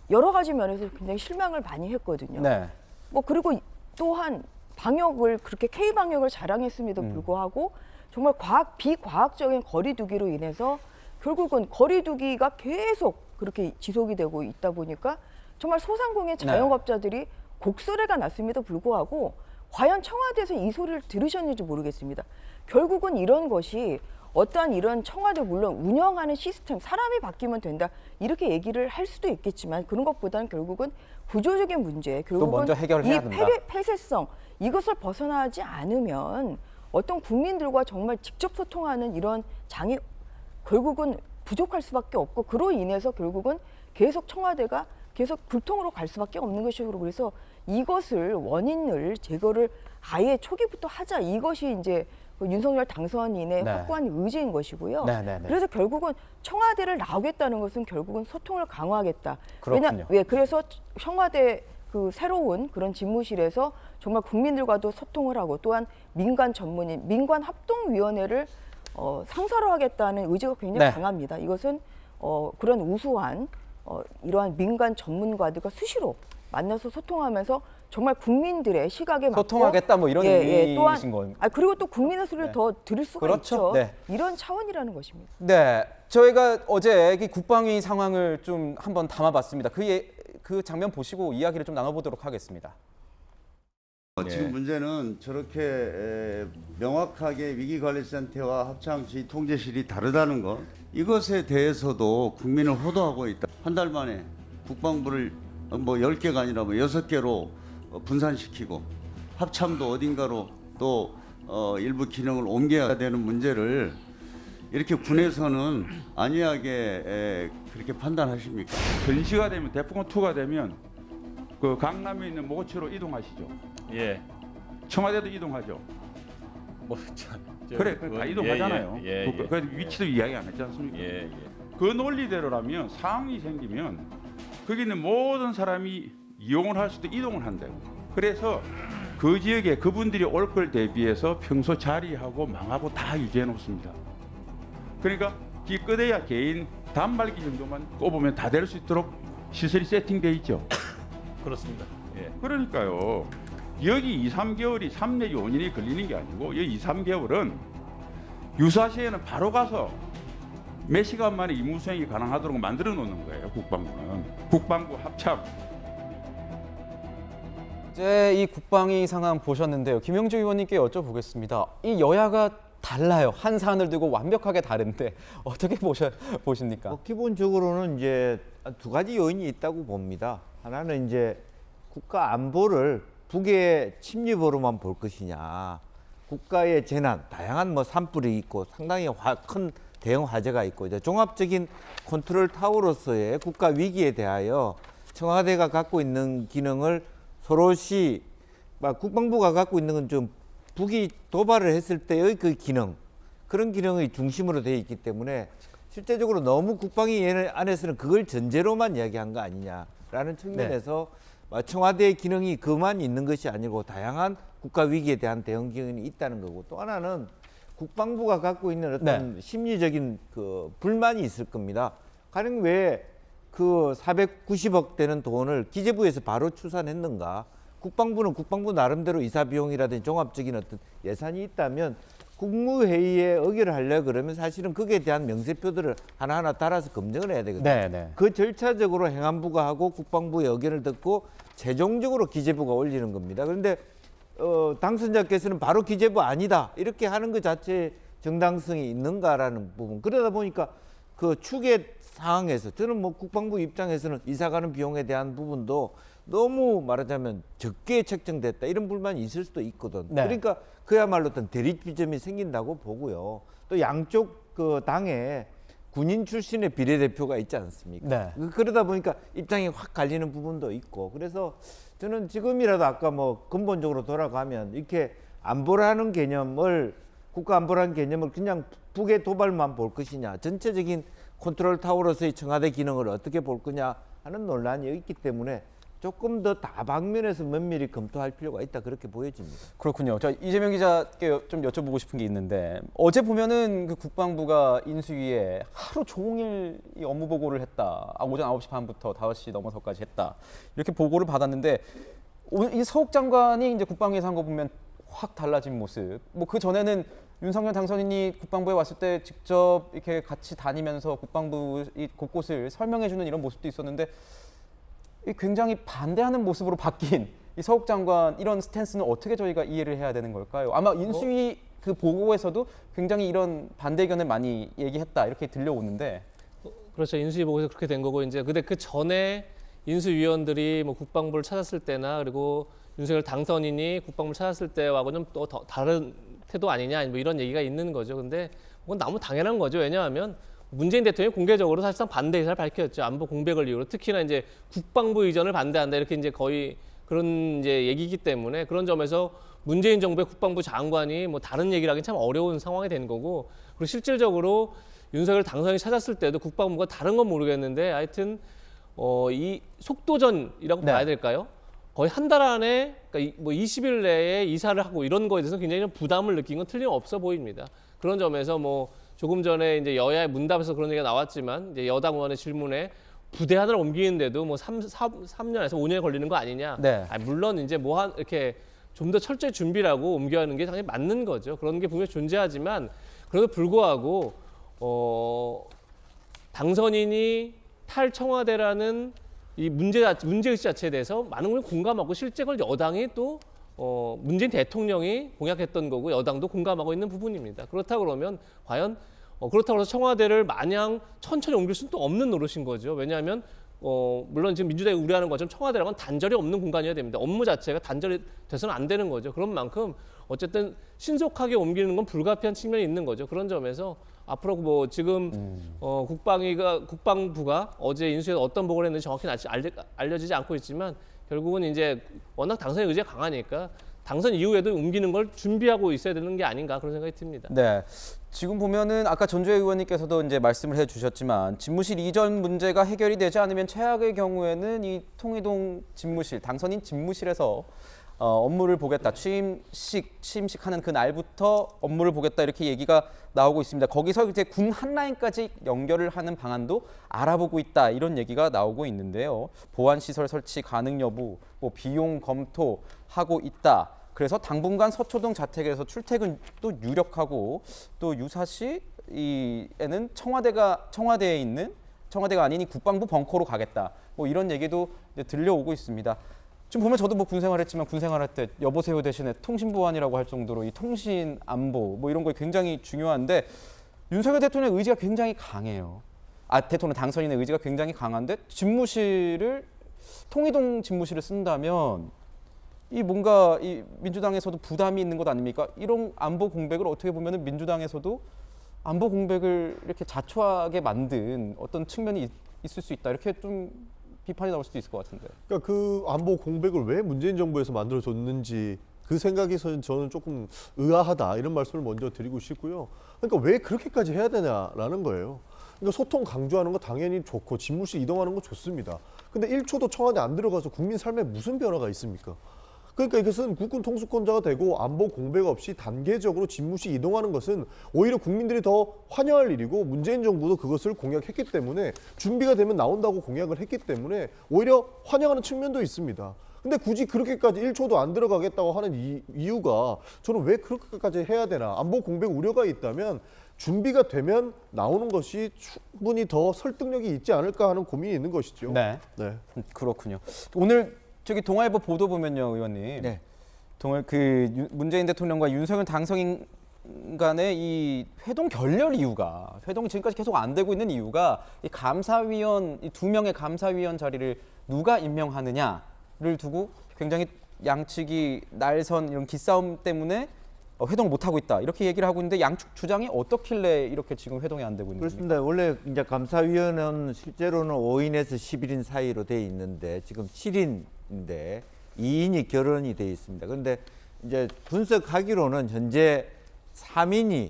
여러 가지 면에서 굉장히 실망을 많이 했거든요. 네. 뭐 그리고 또한 방역을 그렇게 K 방역을 자랑했음에도 불구하고 정말 비과학적인 거리두기로 인해서 결국은 거리두기가 계속 그렇게 지속이 되고 있다 보니까 정말 소상공인 자영업자들이 곡소리가 났음에도 불구하고 과연 청와대에서 이 소리를 들으셨는지 모르겠습니다. 결국은 이런 것이 어떠한 이런 청와대 물론 운영하는 시스템 사람이 바뀌면 된다 이렇게 얘기를 할 수도 있겠지만 그런 것보다는 결국은 구조적인 문제 결국은 먼저 해결해야 이 된다. 폐쇄성 이것을 벗어나지 않으면 어떤 국민들과 정말 직접 소통하는 이런 장이 결국은 부족할 수밖에 없고 그로 인해서 결국은 계속 청와대가 계속 불통으로 갈 수밖에 없는 것이고 그래서 이것을 원인을 제거를 아예 초기부터 하자 이것이 이제 그 윤석열 당선인의 네. 확고한 의지인 것이고요. 네. 그래서 결국은 청와대를 나오겠다는 것은 결국은 소통을 강화하겠다. 그렇군요. 그래서 청와대 그 새로운 그런 집무실에서 정말 국민들과도 소통을 하고 또한 민간 전문인, 민관 합동위원회를 상설화하겠다는 의지가 굉장히 강합니다. 이것은 그런 우수한 이러한 민간 전문가들과 수시로 만나서 소통하면서 정말 국민들의 시각에 맞고 소통하겠다 뭐 이런 의미이신 거예요. 그리고 또 국민의 소리를 더 들을 수가 그렇죠. 있죠. 네. 이런 차원이라는 것입니다. 네, 저희가 어제 이 국방위 상황을 좀 한번 담아봤습니다. 그 장면 보시고 이야기를 좀 나눠보도록 하겠습니다. 지금 문제는 저렇게 명확하게 위기관리센터와 합창지휘통제실이 다르다는 것 이것에 대해서도 국민을 호도하고 있다. 한 달 만에 국방부를 뭐 10개가 아니라 뭐 6개로 분산시키고 합참도 어딘가로 또 일부 기능을 옮겨야 되는 문제를 이렇게 군에서는 안이하게 그렇게 판단하십니까? 전시가 되면 대포권2가 되면 그 강남에 있는 모고치로 이동하시죠. 예. 청와대도 이동하죠. 뭐 그래, 다 이동하잖아요. 그 위치도 이야기 안 했지 않습니까? 예. 그 논리대로라면 상황이 생기면 거기 있는 모든 사람이 이용을 할 수도 이동을 한대요. 그래서 그 지역에 그분들이 올 걸 대비해서 평소 자리하고 망하고 다 유지해 놓습니다. 그러니까 기껏해야 개인 단말기 정도만 꼽으면 다 될 수 있도록 시설이 세팅돼 있죠. 그렇습니다. 예. 그러니까요. 여기 2, 3개월이 3 내지 5년이 걸리는 게 아니고 여기 2, 3개월은 유사시에는 바로 가서 몇 시간 만에 임무 수행이 가능하도록 만들어 놓는 거예요. 국방부는. 국방부 합참. 이제 이 국방위 상황 보셨는데요. 김영주 의원님께 여쭤보겠습니다. 이 여야가 달라요. 한 사안을 두고 완벽하게 다른데 어떻게 보십니까? 기본적으로는 이제 두 가지 요인이 있다고 봅니다. 하나는 이제 국가 안보를 북의 침입으로만 볼 것이냐, 국가의 재난, 다양한 뭐 산불이 있고 상당히 큰 대형 화재가 있고 이제 종합적인 컨트롤 타워로서의 국가 위기에 대하여 청와대가 갖고 있는 기능을 서로시 국방부가 갖고 있는 건 좀 북이 도발을 했을 때의 그 기능, 그런 기능의 중심으로 되어 있기 때문에 실제적으로 너무 국방위 안에서는 그걸 전제로만 이야기한 거 아니냐라는 측면에서 청와대의 기능이 그만 있는 것이 아니고 다양한 국가 위기에 대한 대응 기능이 있다는 거고, 또 하나는 국방부가 갖고 있는 어떤 심리적인 그 불만이 있을 겁니다. 가령 왜 그 490억 되는 돈을 기재부에서 바로 추산했는가? 국방부는 국방부 나름대로 이사 비용이라든지 종합적인 어떤 예산이 있다면 국무회의에 의결을 하려고 그러면 사실은 거기에 대한 명세표들을 하나하나 달아서 검증을 해야 되거든요. 그 절차적으로 행안부가 하고 국방부의 의견을 듣고 최종적으로 기재부가 올리는 겁니다. 그런데 당선자께서는 바로 기재부 아니다 이렇게 하는 것 자체에 정당성이 있는가라는 부분, 그러다 보니까 그 추계 상황에서 저는 뭐 국방부 입장에서는 이사 가는 비용에 대한 부분도 너무 말하자면 적게 책정됐다 이런 불만이 있을 수도 있거든. 그러니까 그야말로 어떤 대립점이 생긴다고 보고요. 또 양쪽 그 당에 군인 출신의 비례대표가 있지 않습니까? 그러다 보니까 입장이 확 갈리는 부분도 있고, 그래서 저는 지금이라도 아까 뭐 근본적으로 돌아가면 이렇게 안보라는 개념을, 국가 안보라는 개념을 그냥 북의 도발만 볼 것이냐, 전체적인 컨트롤 타워로서의 청와대 기능을 어떻게 볼 거냐 하는 논란이 있기 때문에 조금 더 다방면에서 면밀히 검토할 필요가 있다, 그렇게 보여집니다. 그렇군요. 저 이재명 기자께 좀 여쭤보고 싶은 게 있는데, 어제 보면은 그 국방부가 인수위에 하루 종일 이 업무 보고를 했다. 오전 9시 반부터 5시 넘어서까지 했다. 이렇게 보고를 받았는데, 이 서욱 장관이 이제 국방위에서 한 거 보면 확 달라진 모습. 뭐 그 전에는 윤석열 당선인이 국방부에 왔을 때 직접 이렇게 같이 다니면서 국방부 곳곳을 설명해주는 이런 모습도 있었는데, 굉장히 반대하는 모습으로 바뀐 이 서욱 장관 이런 스탠스는 어떻게 저희가 이해를 해야 되는 걸까요? 아마 인수위 그 보고에서도 굉장히 이런 반대 의견을 많이 얘기했다 이렇게 들려오는데. 그렇죠. 인수위 보고에서 그렇게 된 거고, 이제 근데 그 전에 인수위원들이 뭐 국방부를 찾았을 때나 그리고 윤석열 당선인이 국방부를 찾았을 때하고는 또 다른 태도 아니냐 뭐 이런 얘기가 있는 거죠. 근데 그건 너무 당연한 거죠. 왜냐하면 문재인 대통령이 공개적으로 사실상 반대 의사를 밝혔죠. 안보 공백을 이유로, 특히나 이제 국방부 이전을 반대한다 이렇게 이제 거의 그런 이제 얘기이기 때문에, 그런 점에서 문재인 정부의 국방부 장관이 뭐 다른 얘기를 하기 참 어려운 상황이 된 거고, 그리고 실질적으로 윤석열 당선인이 찾았을 때도 국방부가 다른 건 모르겠는데 하여튼 이 속도전이라고 봐야 될까요? 거의 한 달 안에, 그러니까 뭐 20일 내에 이사를 하고 이런 거에 대해서 굉장히 좀 부담을 느낀 건 틀림없어 보입니다. 그런 점에서 뭐 조금 전에 이제 여야의 문답에서 그런 얘기가 나왔지만, 이제 여당 의원의 질문에 부대 하나를 옮기는데도 뭐 3년에서 5년이 걸리는 거 아니냐. 물론 이제 이렇게 좀 더 철저히 준비를 하고 옮겨야 하는 게 당연히 맞는 거죠. 그런 게 분명히 존재하지만, 그래도 불구하고 당선인이 탈청와대라는 이 문제의식 자체에 대해서 많은 분이 공감하고, 실제 그걸 여당이 또 문재인 대통령이 공약했던 거고 여당도 공감하고 있는 부분입니다. 그렇다 그러면 과연 그렇다고 해서 청와대를 마냥 천천히 옮길 수는 또 없는 노릇인 거죠. 왜냐하면 물론 지금 민주당이 우려하는 것처럼 청와대라는 건 단절이 없는 공간이어야 됩니다. 업무 자체가 단절이 돼서는 안 되는 거죠. 그런 만큼 어쨌든 신속하게 옮기는 건 불가피한 측면이 있는 거죠. 그런 점에서 앞으로 뭐 지금 국방부가 어제 인수위에서 어떤 보고를 했는지 정확히 아직 알려지지 않고 있지만, 결국은 이제 워낙 당선의 의지가 강하니까 당선 이후에도 옮기는 걸 준비하고 있어야 되는 게 아닌가, 그런 생각이 듭니다. 네, 지금 보면은 아까 전주혜 의원님께서도 이제 말씀을 해주셨지만, 집무실 이전 문제가 해결이 되지 않으면 최악의 경우에는 이 통이동 집무실, 당선인 집무실에서 업무를 보겠다, 취임식하는 그 날부터 업무를 보겠다 이렇게 얘기가 나오고 있습니다. 거기서 이제 군 한라인까지 연결을 하는 방안도 알아보고 있다, 이런 얘기가 나오고 있는데요. 보안 시설 설치 가능 여부, 뭐 비용 검토하고 있다. 그래서 당분간 서초동 자택에서 출퇴근도 유력하고, 또 유사시 에는 청와대에 있는, 청와대가 아닌 이 국방부 벙커로 가겠다, 뭐 이런 얘기도 이제 들려오고 있습니다. 지금 보면 저도 뭐 군생활했지만 군생활할 때 여보세요 대신에 통신보안이라고 할 정도로 이 통신 안보 뭐 이런 거 굉장히 중요한데, 윤석열 대통령의 의지가 굉장히 강해요. 대통령 당선인의 의지가 굉장히 강한데 통이동 집무실을 쓴다면 이 뭔가 이 민주당에서도 부담이 있는 것 아닙니까? 이런 안보 공백을 어떻게 보면은 민주당에서도 안보 공백을 이렇게 자초하게 만든 어떤 측면이 있을 수 있다, 이렇게 좀 비판이 나올 수도 있을 것 같은데. 그러니까 그 안보 공백을 왜 문재인 정부에서 만들어줬는지 그 생각에서 저는 조금 의아하다, 이런 말씀을 먼저 드리고 싶고요. 그러니까 왜 그렇게까지 해야 되냐라는 거예요. 그러니까 소통 강조하는 거 당연히 좋고 집무실 이동하는 거 좋습니다. 근데 1초도 청와대 안 들어가서 국민 삶에 무슨 변화가 있습니까? 그러니까 이것은 국군 통수권자가 되고 안보 공백 없이 단계적으로 집무실 이동하는 것은 오히려 국민들이 더 환영할 일이고 문재인 정부도 그것을 공약했기 때문에 준비가 되면 나온다고 공약을 했기 때문에 오히려 환영하는 측면도 있습니다. 근데 굳이 그렇게까지 1초도 안 들어가겠다고 하는 이유가 저는 왜 그렇게까지 해야 되나. 안보 공백 우려가 있다면 준비가 되면 나오는 것이 충분히 더 설득력이 있지 않을까 하는 고민이 있는 것이죠. 네. 그렇군요. 오늘 저기 동아일보 보도 보면요, 의원님. 네. 문재인 대통령과 윤석열 당선인 간의 이 회동 결렬 이유가, 회동이 지금까지 계속 안 되고 있는 이유가 이 감사위원, 이 2명의 감사위원 자리를 누가 임명하느냐를 두고 굉장히 양측이 날선 이런 기싸움 때문에 회동을 못 하고 있다 이렇게 얘기를 하고 있는데 양측 주장이 어떻길래 이렇게 지금 회동이 안 되고 있는 겁니까? 그렇습니다. 원래 이제 감사위원은 실제로는 5인에서 11인 사이로 돼 있는데 지금 7인인데 2인이 결혼이 돼 있습니다. 그런데 이제 분석하기로는 현재 3인이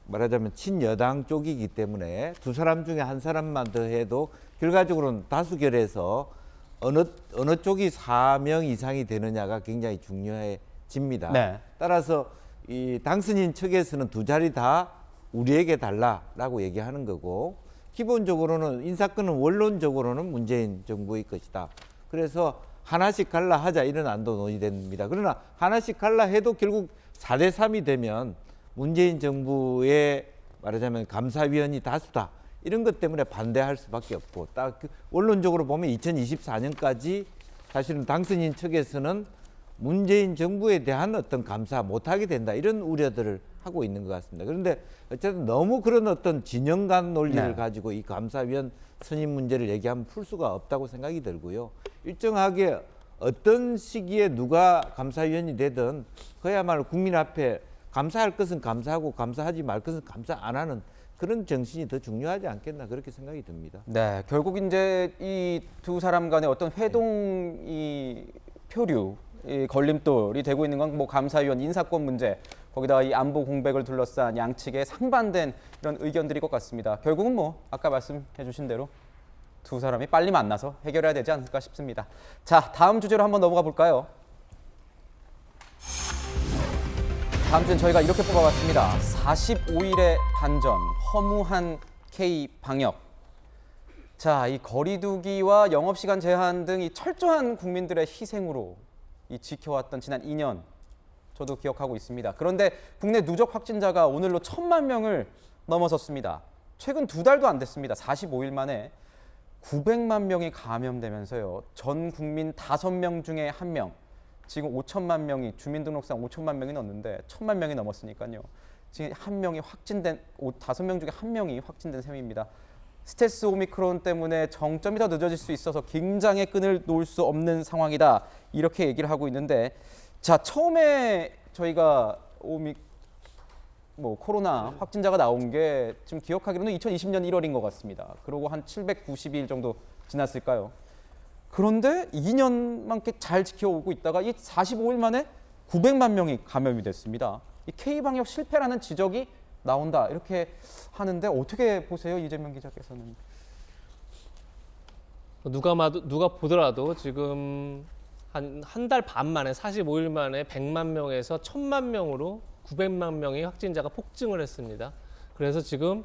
말하자면 친여당 쪽이기 때문에 두 사람 중에 한 사람만 더 해도 결과적으로는 다수결해서 어느 쪽이 4명 이상이 되느냐가 굉장히 중요해집니다. 네. 따라서 이 당선인 측에서는 두 자리 다 우리에게 달라라고 얘기하는 거고 기본적으로는 인사권은 원론적으로는 문재인 정부의 것이다. 그래서 하나씩 갈라 하자 이런 안도 논의됩니다. 그러나 하나씩 갈라 해도 결국 4대 3이 되면 문재인 정부의 말하자면 감사위원이 다수다. 이런 것 때문에 반대할 수밖에 없고 딱 원론적으로 보면 2024년까지 사실은 당선인 측에서는 문재인 정부에 대한 어떤 감사 못하게 된다 이런 우려들을 하고 있는 것 같습니다. 그런데 어쨌든 너무 그런 어떤 진영 간 논리를 네. 가지고 이 감사위원 선임 문제를 얘기하면 풀 수가 없다고 생각이 들고요. 일정하게 어떤 시기에 누가 감사위원이 되든 그야말로 국민 앞에 감사할 것은 감사하고 감사하지 말 것은 감사 안 하는 그런 정신이 더 중요하지 않겠나 그렇게 생각이 듭니다. 네, 결국 이제 이 두 사람 간의 어떤 회동 이 표류 이 걸림돌이 되고 있는 건 뭐 감사위원 인사권 문제, 거기다가 이 안보 공백을 둘러싼 양측의 상반된 이런 의견들일 것 같습니다. 결국은 뭐 아까 말씀해 주신 대로 두 사람이 빨리 만나서 해결해야 되지 않을까 싶습니다. 자, 다음 주제로 한번 넘어가 볼까요? 다음 주는 저희가 이렇게 뽑아봤습니다. 45일의 반전, 허무한 K-방역. 자, 이 거리두기와 영업시간 제한 등 이 철저한 국민들의 희생으로 이 지켜왔던 지난 2년 저도 기억하고 있습니다. 그런데 국내 누적 확진자가 오늘로 1,000만 명을 넘어섰습니다. 최근 2달도 안 됐습니다. 45일 만에 900만 명이 감염되면서요. 전 국민 5명 중에 1명, 지금 5천만 명이 주민등록상 5천만 명이 넘는데 1,000만 명이 넘었으니까요. 지금 5명 중에 1명이 확진된 셈입니다. 스텔스 오미크론 때문에 정점이 더 늦어질 수 있어서 긴장의 끈을 놓을 수 없는 상황이다. 이렇게 얘기를 하고 있는데, 자, 처음에 저희가 코로나 확진자가 나온 게 지금 기억하기로는 2020년 1월인 것 같습니다. 그러고 한 790일 정도 지났을까요? 그런데 2년만 잘 지켜오고 있다가 이 45일 만에 900만 명이 감염이 됐습니다. 이 K-방역 실패라는 지적이 나온다 이렇게 하는데 어떻게 보세요, 이재명 기자께서는? 누가 보더라도 지금 한 달 반 만에 45일 만에 100만 명에서 1,000만 명으로 900만 명의 확진자가 폭증을 했습니다. 그래서 지금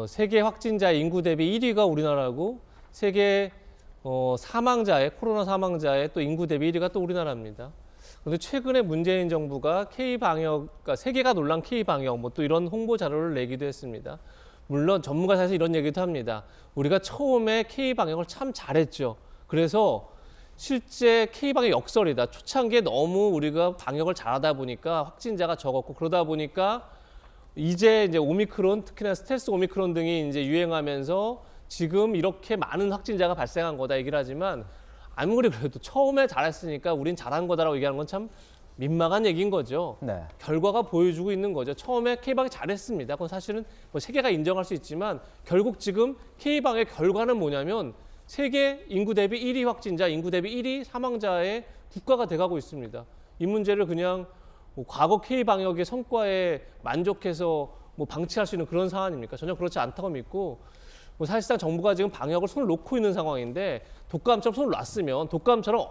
세계 확진자 인구 대비 1위가 우리나라고 세계 코로나 사망자의 또 인구 대비 1위가 또 우리나라입니다. 그런데 최근에 문재인 정부가 K-방역, 그러니까 세계가 놀란 K-방역 또 이런 홍보 자료를 내기도 했습니다. 물론 전문가사에서 이런 얘기도 합니다. 우리가 처음에 K-방역을 참 잘했죠. 그래서 실제 K-방역 역설이다. 초창기에 너무 우리가 방역을 잘하다 보니까 확진자가 적었고 그러다 보니까 이제 오미크론, 특히나 스텔스 오미크론 등이 이제 유행하면서 지금 이렇게 많은 확진자가 발생한 거다 얘기를 하지만 아무리 그래도 처음에 잘했으니까 우린 잘한 거다라고 얘기하는 건 참 민망한 얘기인 거죠. 네. 결과가 보여주고 있는 거죠. 처음에 K-방역 잘했습니다. 그건 사실은 세계가 인정할 수 있지만 결국 지금 K-방역의 결과는 뭐냐면 세계 인구 대비 1위 확진자, 인구 대비 1위 사망자의 국가가 돼가고 있습니다. 이 문제를 그냥 과거 K-방역의 성과에 만족해서 뭐 방치할 수 있는 그런 상황입니까? 전혀 그렇지 않다고 믿고 뭐 사실상 정부가 지금 방역을 손을 놓고 있는 상황인데 독감처럼 손을 놨으면 독감처럼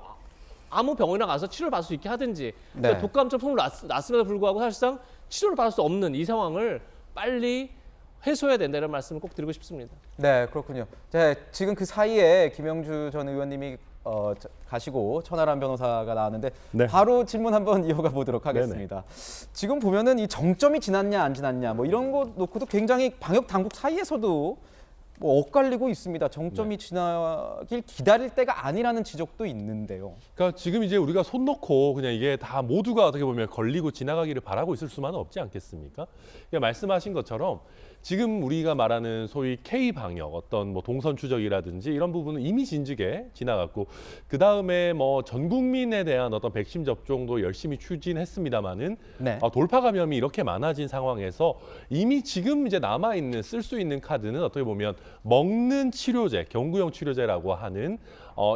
아무 병원이나 가서 치료를 받을 수 있게 하든지 그러니까 독감처럼 손을 놨음에도 불구하고 사실상 치료를 받을 수 없는 이 상황을 빨리 해소해야 된다는 말씀을 꼭 드리고 싶습니다. 네, 그렇군요. 자, 지금 그 사이에 김영주 전 의원님이 가시고 천하람 변호사가 나왔는데 바로 질문 한번 이어가 보도록 하겠습니다. 지금 보면은 이 정점이 지났냐 안 지났냐 뭐 이런 거 놓고도 굉장히 방역 당국 사이에서도 뭐 엇갈리고 있습니다. 정점이 지나길 기다릴 때가 아니라는 지적도 있는데요. 그러니까 지금 이제 우리가 손 놓고 그냥 이게 다 모두가 어떻게 보면 걸리고 지나가기를 바라고 있을 수만은 없지 않겠습니까? 그러니까 말씀하신 것처럼 지금 우리가 말하는 소위 K-방역, 어떤 뭐 동선 추적이라든지 이런 부분은 이미 진즉에 지나갔고 그 다음에 뭐 전 국민에 대한 어떤 백신 접종도 열심히 추진했습니다마는 돌파 감염이 이렇게 많아진 상황에서 이미 지금 이제 남아 있는 쓸 수 있는 카드는 어떻게 보면 먹는 치료제, 경구용 치료제라고 하는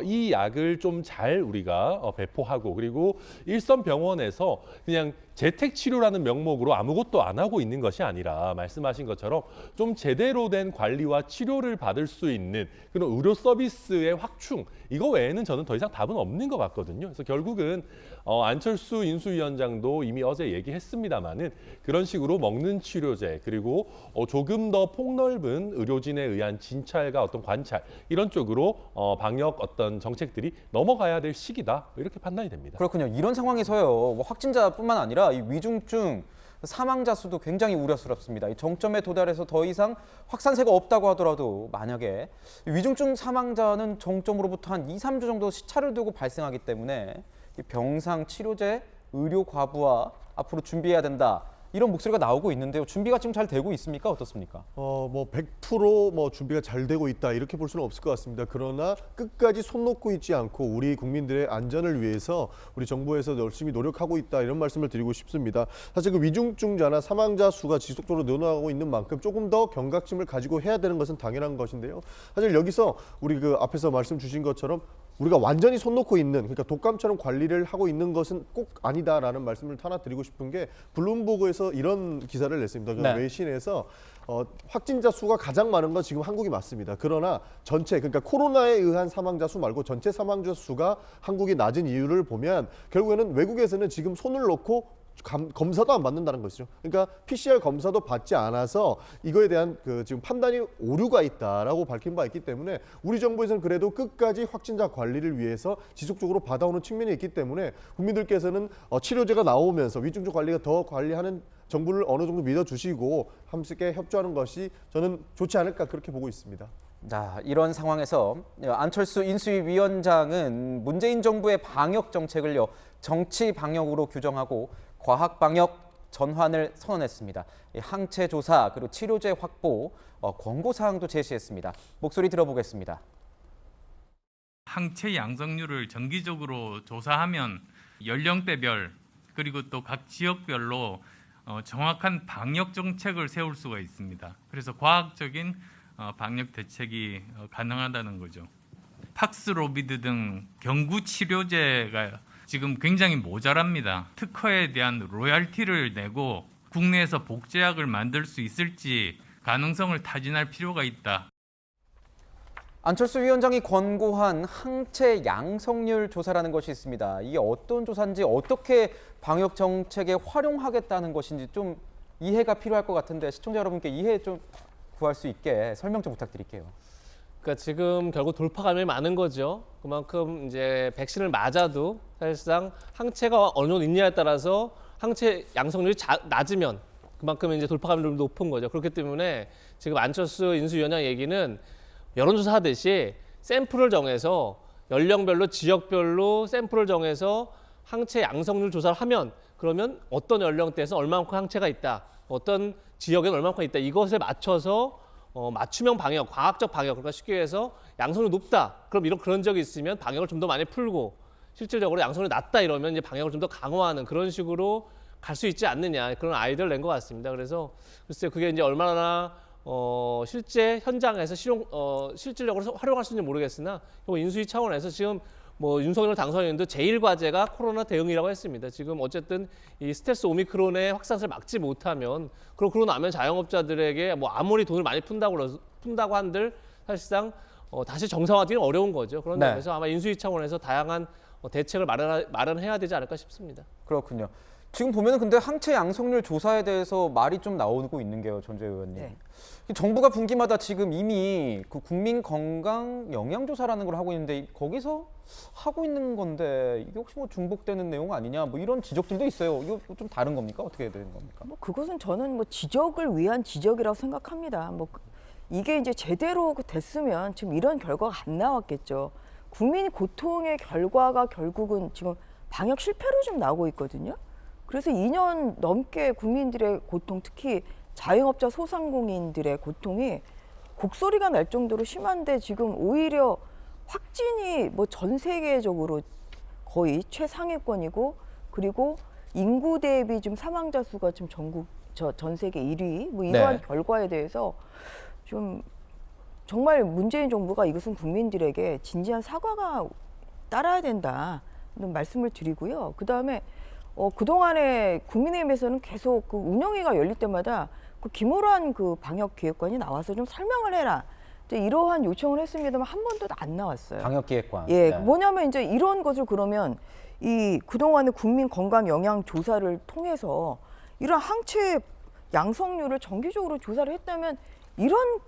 이 약을 좀 잘 우리가 배포하고 그리고 일선 병원에서 그냥 재택 치료라는 명목으로 아무것도 안 하고 있는 것이 아니라 말씀하신 것처럼 좀 제대로 된 관리와 치료를 받을 수 있는 그런 의료 서비스의 확충 이거 외에는 저는 더 이상 답은 없는 것 같거든요. 그래서 결국은 안철수 인수위원장도 이미 어제 얘기했습니다마는 그런 식으로 먹는 치료제 그리고 조금 더 폭넓은 의료진에 의한 진찰과 어떤 관찰 이런 쪽으로 방역 어떤 정책들이 넘어가야 될 시기다 이렇게 판단이 됩니다. 그렇군요. 이런 상황에서요. 뭐 확진자뿐만 아니라 이 위중증 사망자 수도 굉장히 우려스럽습니다. 이 정점에 도달해서 더 이상 확산세가 없다고 하더라도 만약에 위중증 사망자는 정점으로부터 한 2, 3주 정도 시차를 두고 발생하기 때문에 병상, 치료제, 의료 과부하 앞으로 준비해야 된다. 이런 목소리가 나오고 있는데요. 준비가 지금 잘 되고 있습니까? 어떻습니까? 뭐 100% 뭐 준비가 잘 되고 있다 이렇게 볼 수는 없을 것 같습니다. 그러나 끝까지 손 놓고 있지 않고 우리 국민들의 안전을 위해서 우리 정부에서 열심히 노력하고 있다 이런 말씀을 드리고 싶습니다. 사실 그 위중증자나 사망자 수가 지속적으로 늘어나고 있는 만큼 조금 더 경각심을 가지고 해야 되는 것은 당연한 것인데요. 사실 여기서 우리 그 앞에서 말씀 주신 것처럼 우리가 완전히 손 놓고 있는 그러니까 독감처럼 관리를 하고 있는 것은 꼭 아니다라는 말씀을 하나 드리고 싶은 게 블룸버그에서 이런 기사를 냈습니다. 그 외신에서 확진자 수가 가장 많은 건 지금 한국이 맞습니다. 그러나 전체 그러니까 코로나에 의한 사망자 수 말고 전체 사망자 수가 한국이 낮은 이유를 보면 결국에는 외국에서는 지금 손을 놓고 검사도 안 받는다는 것이죠. 그러니까 PCR 검사도 받지 않아서 이거에 대한 그 지금 판단이 오류가 있다라고 밝힌 바 있기 때문에 우리 정부에서는 그래도 끝까지 확진자 관리를 위해서 지속적으로 받아오는 측면이 있기 때문에 국민들께서는 치료제가 나오면서 위중증 관리가 더 관리하는 정부를 어느 정도 믿어주시고 함께 협조하는 것이 저는 좋지 않을까 그렇게 보고 있습니다. 자, 이런 상황에서 안철수 인수위 위원장은 문재인 정부의 방역 정책을요 정치 방역으로 규정하고 과학 방역 전환을 선언했습니다. 항체 조사 그리고 치료제 확보, 권고 사항도 제시했습니다. 목소리 들어보겠습니다. 항체 양성률을 정기적으로 조사하면 연령대별 그리고 또 각 지역별로 정확한 방역 정책을 세울 수가 있습니다. 그래서 과학적인 방역 대책이 가능하다는 거죠. 팍스로비드 등 경구 치료제가 지금 굉장히 모자랍니다. 특허에 대한 로열티를 내고 국내에서 복제약을 만들 수 있을지 가능성을 타진할 필요가 있다. 안철수 위원장이 권고한 항체 양성률 조사라는 것이 있습니다. 이게 어떤 조사인지 어떻게 방역 정책에 활용하겠다는 것인지 좀 이해가 필요할 것 같은데 시청자 여러분께 이해 좀 구할 수 있게 설명 좀 부탁드릴게요. 그러니까 지금 결국 돌파 감염이 많은 거죠. 그만큼 이제 백신을 맞아도 사실상 항체가 어느 정도 있냐에 따라서 항체 양성률이 낮으면 그만큼 이제 돌파 감염률이 높은 거죠. 그렇기 때문에 지금 안철수 인수위원장 얘기는 여론조사 하듯이 샘플을 정해서 연령별로 지역별로 샘플을 정해서 항체 양성률 조사를 하면 그러면 어떤 연령대에서 얼마만큼 항체가 있다, 어떤 지역에는 얼마만큼 있다 이것에 맞춰서 맞춤형 방역, 과학적 방역, 그러니까 쉽게 해서 양성률이 높다. 그럼 그런 적이 있으면 방역을 좀 더 많이 풀고 실질적으로 양성률이 낮다 이러면 이제 방역을 좀 더 강화하는 그런 식으로 갈 수 있지 않느냐 그런 아이디어를 낸 것 같습니다. 그래서 글쎄요 그게 이제 얼마나 실제 현장에서 실질적으로 활용할 수 있는지 모르겠으나 인수위 차원에서 지금 뭐 윤석열 당선인도 제일 과제가 코로나 대응이라고 했습니다. 지금 어쨌든 이 스텔스 오미크론의 확산을 막지 못하면 그러고 나면 자영업자들에게 뭐 아무리 돈을 많이 푼다고 한들 사실상 다시 정상화되기는 어려운 거죠. 그런 네. 점에서 아마 인수위 차원에서 다양한 대책을 마련해야 되지 않을까 싶습니다. 그렇군요. 지금 보면은 근데 항체 양성률 조사에 대해서 말이 좀 나오고 있는 게요, 전재 의원님. 네. 정부가 분기마다 지금 이미 그 국민 건강 영양 조사라는 걸 하고 있는데 거기서 하고 있는 건데 이게 혹시 뭐 중복되는 내용 아니냐, 뭐 이런 지적들도 있어요. 이거 좀 다른 겁니까? 어떻게 되는 겁니까? 뭐 그것은 저는 뭐 지적을 위한 지적이라고 생각합니다. 뭐 이게 이제 제대로 됐으면 지금 이런 결과가 안 나왔겠죠. 국민 고통의 결과가 결국은 지금 방역 실패로 좀 나오고 있거든요. 그래서 2년 넘게 국민들의 고통, 특히 자영업자 소상공인들의 고통이 곡소리가 날 정도로 심한데 지금 오히려 확진이 뭐 전 세계적으로 거의 최상위권이고, 그리고 인구 대비 지금 사망자 수가 지금 전 세계 1위, 뭐 이러한 결과에 대해서 좀 정말 문재인 정부가 이것은 국민들에게 진지한 사과가 따라야 된다는 말씀을 드리고요. 그다음에 그동안에 국민의힘에서는 계속 그 운영위가 열릴 때마다 그 김호란 그 방역기획관이 나와서 좀 설명을 해라, 이러한 요청을 했습니다만 한 번도 안 나왔어요. 방역기획관. 예, 네. 뭐냐면 이제 이런 것을 그러면 이 그동안의 국민 건강 영양 조사를 통해서 이런 항체 양성률을 정기적으로 조사를 했다면 이런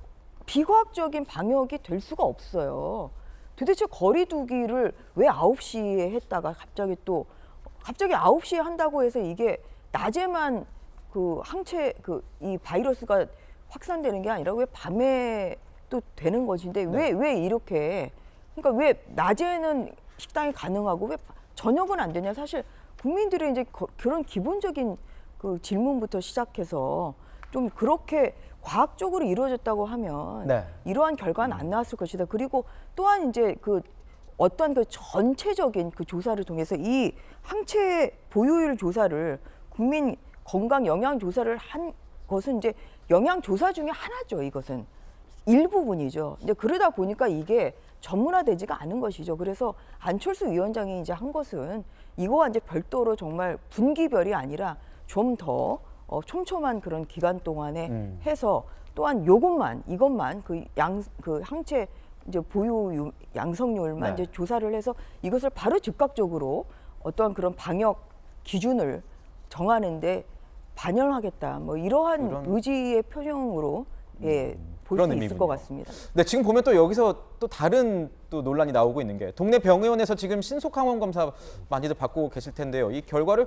비과학적인 방역이 될 수가 없어요. 도대체 거리 두기를 왜 9시에 했다가 갑자기 9시에 한다고 해서 이게 낮에만 그 항체 이 바이러스가 확산되는 게 아니라 왜 밤에 또 되는 것인데 왜 이렇게, 그러니까 왜 낮에는 식당이 가능하고 왜 저녁은 안 되냐. 사실 국민들의 이제 그런 기본적인 그 질문부터 시작해서 좀 그렇게 과학적으로 이루어졌다고 하면 이러한 결과는 안 나왔을 것이다. 그리고 또한 이제 그 어떤 그 전체적인 그 조사를 통해서 이 항체 보유율 조사를 국민 건강 영양 조사를 한 것은 이제 영양 조사 중에 하나죠. 이것은 일부분이죠. 이제 그러다 보니까 이게 전문화되지가 않은 것이죠. 그래서 안철수 위원장이 이제 한 것은 이거와 이제 별도로 정말 분기별이 아니라 좀 더 촘촘한 그런 기간 동안에 해서 또한 이것만 그 항체 이제 보유 양성률만 이제 조사를 해서 이것을 바로 즉각적으로 어떠한 그런 방역 기준을 정하는데 반영하겠다. 뭐 이러한 의지의 표명으로 볼 수 있을 것 같습니다. 네, 지금 보면 또 여기서 또 다른 또 논란이 나오고 있는 게 동네 병의원에서 지금 신속 항원 검사 많이들 받고 계실 텐데요. 이 결과를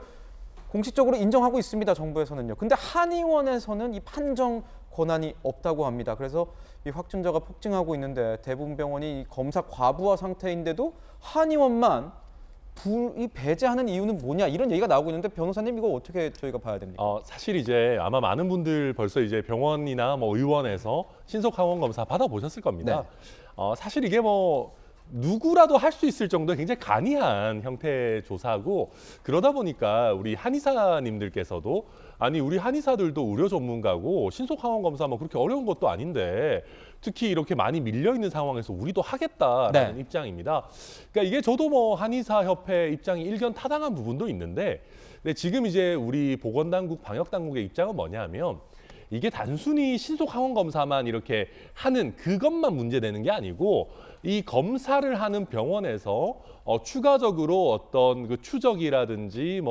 공식적으로 인정하고 있습니다. 정부에서는요. 근데 한의원에서는 이 판정 권한이 없다고 합니다. 그래서 이 확진자가 폭증하고 있는데 대부분 병원이 검사 과부하 상태인데도 한의원만 이 배제하는 이유는 뭐냐, 이런 얘기가 나오고 있는데 변호사님 이거 어떻게 저희가 봐야 됩니까? 사실 이제 아마 많은 분들 벌써 이제 병원이나 뭐 의원에서 신속 항원 검사 받아보셨을 겁니다. 사실 이게 뭐 누구라도 할 수 있을 정도의 굉장히 간이한 형태의 조사고, 그러다 보니까 우리 한의사님들께서도 아니 우리 한의사들도 의료 전문가고 신속 항원 검사 뭐 그렇게 어려운 것도 아닌데 특히 이렇게 많이 밀려 있는 상황에서 우리도 하겠다라는 입장입니다. 그러니까 이게 저도 뭐 한의사협회 입장이 일견 타당한 부분도 있는데, 근데 지금 이제 우리 보건당국, 방역당국의 입장은 뭐냐면 이게 단순히 신속 항원 검사만 이렇게 하는 그것만 문제되는 게 아니고 이 검사를 하는 병원에서 추가적으로 어떤 그 추적이라든지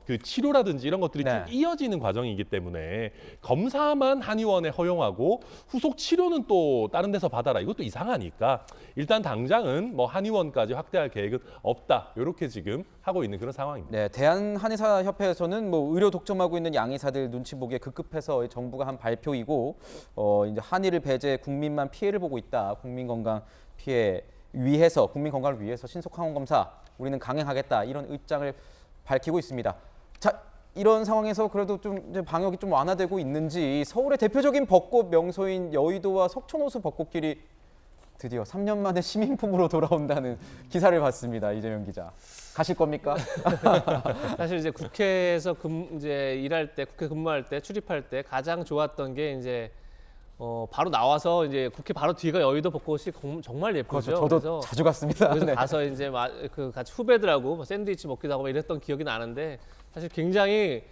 그 치료라든지 이런 것들이 쭉 이어지는 과정이기 때문에 검사만 한의원에 허용하고 후속 치료는 또 다른 데서 받아라, 이것도 이상하니까 일단 당장은 뭐 한의원까지 확대할 계획은 없다, 이렇게 지금 하고 있는 그런 상황입니다. 네, 대한한의사협회에서는 뭐 의료 독점하고 있는 양의사들 눈치 보기에 급급해서 정부가 한 발표이고 이제 한의를 배제, 국민만 피해를 보고 있다. 국민 건강 피해 위해서, 국민 건강을 위해서 신속 항원 검사 우리는 강행하겠다, 이런 입장을 밝히고 있습니다. 자, 이런 상황에서 그래도 좀 이제 방역이 좀 완화되고 있는지 서울의 대표적인 벚꽃 명소인 여의도와 석촌호수 벚꽃길이 드디어 3년 만에 시민품으로 돌아온다는 기사를 봤습니다. 이재명 기자, 가실 겁니까? 사실 이제 국회에서 이제 일할 때, 국회 근무할 때, 출입할 때 가장 좋았던 게 이제 바로 나와서 이제 국회 바로 뒤가 여의도 벚꽃이 정말 예쁘죠. 그렇죠. 저도 그래서 자주 갔습니다. 그래서 네. 가서 이제 그 같이 후배들하고 샌드위치 먹기도 하고 이랬던 기억이 나는데 사실 굉장히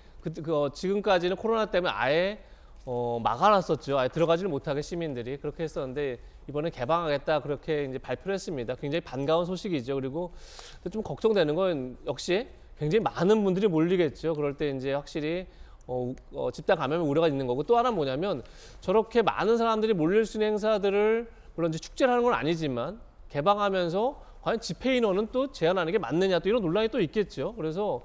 지금까지는 코로나 때문에 아예 막아놨었죠. 아예 들어가지를 못하게 시민들이 그렇게 했었는데 이번에 개방하겠다 그렇게 이제 발표를 했습니다. 굉장히 반가운 소식이죠. 그리고 좀 걱정되는 건 역시 굉장히 많은 분들이 몰리겠죠. 그럴 때 이제 확실히 집단 감염의 우려가 있는 거고 또 하나 뭐냐면 저렇게 많은 사람들이 몰릴 수 있는 행사들을 물론 이제 축제를 하는 건 아니지만 개방하면서 과연 집회 인원은 또 제한하는 게 맞느냐 또 이런 논란이 또 있겠죠. 그래서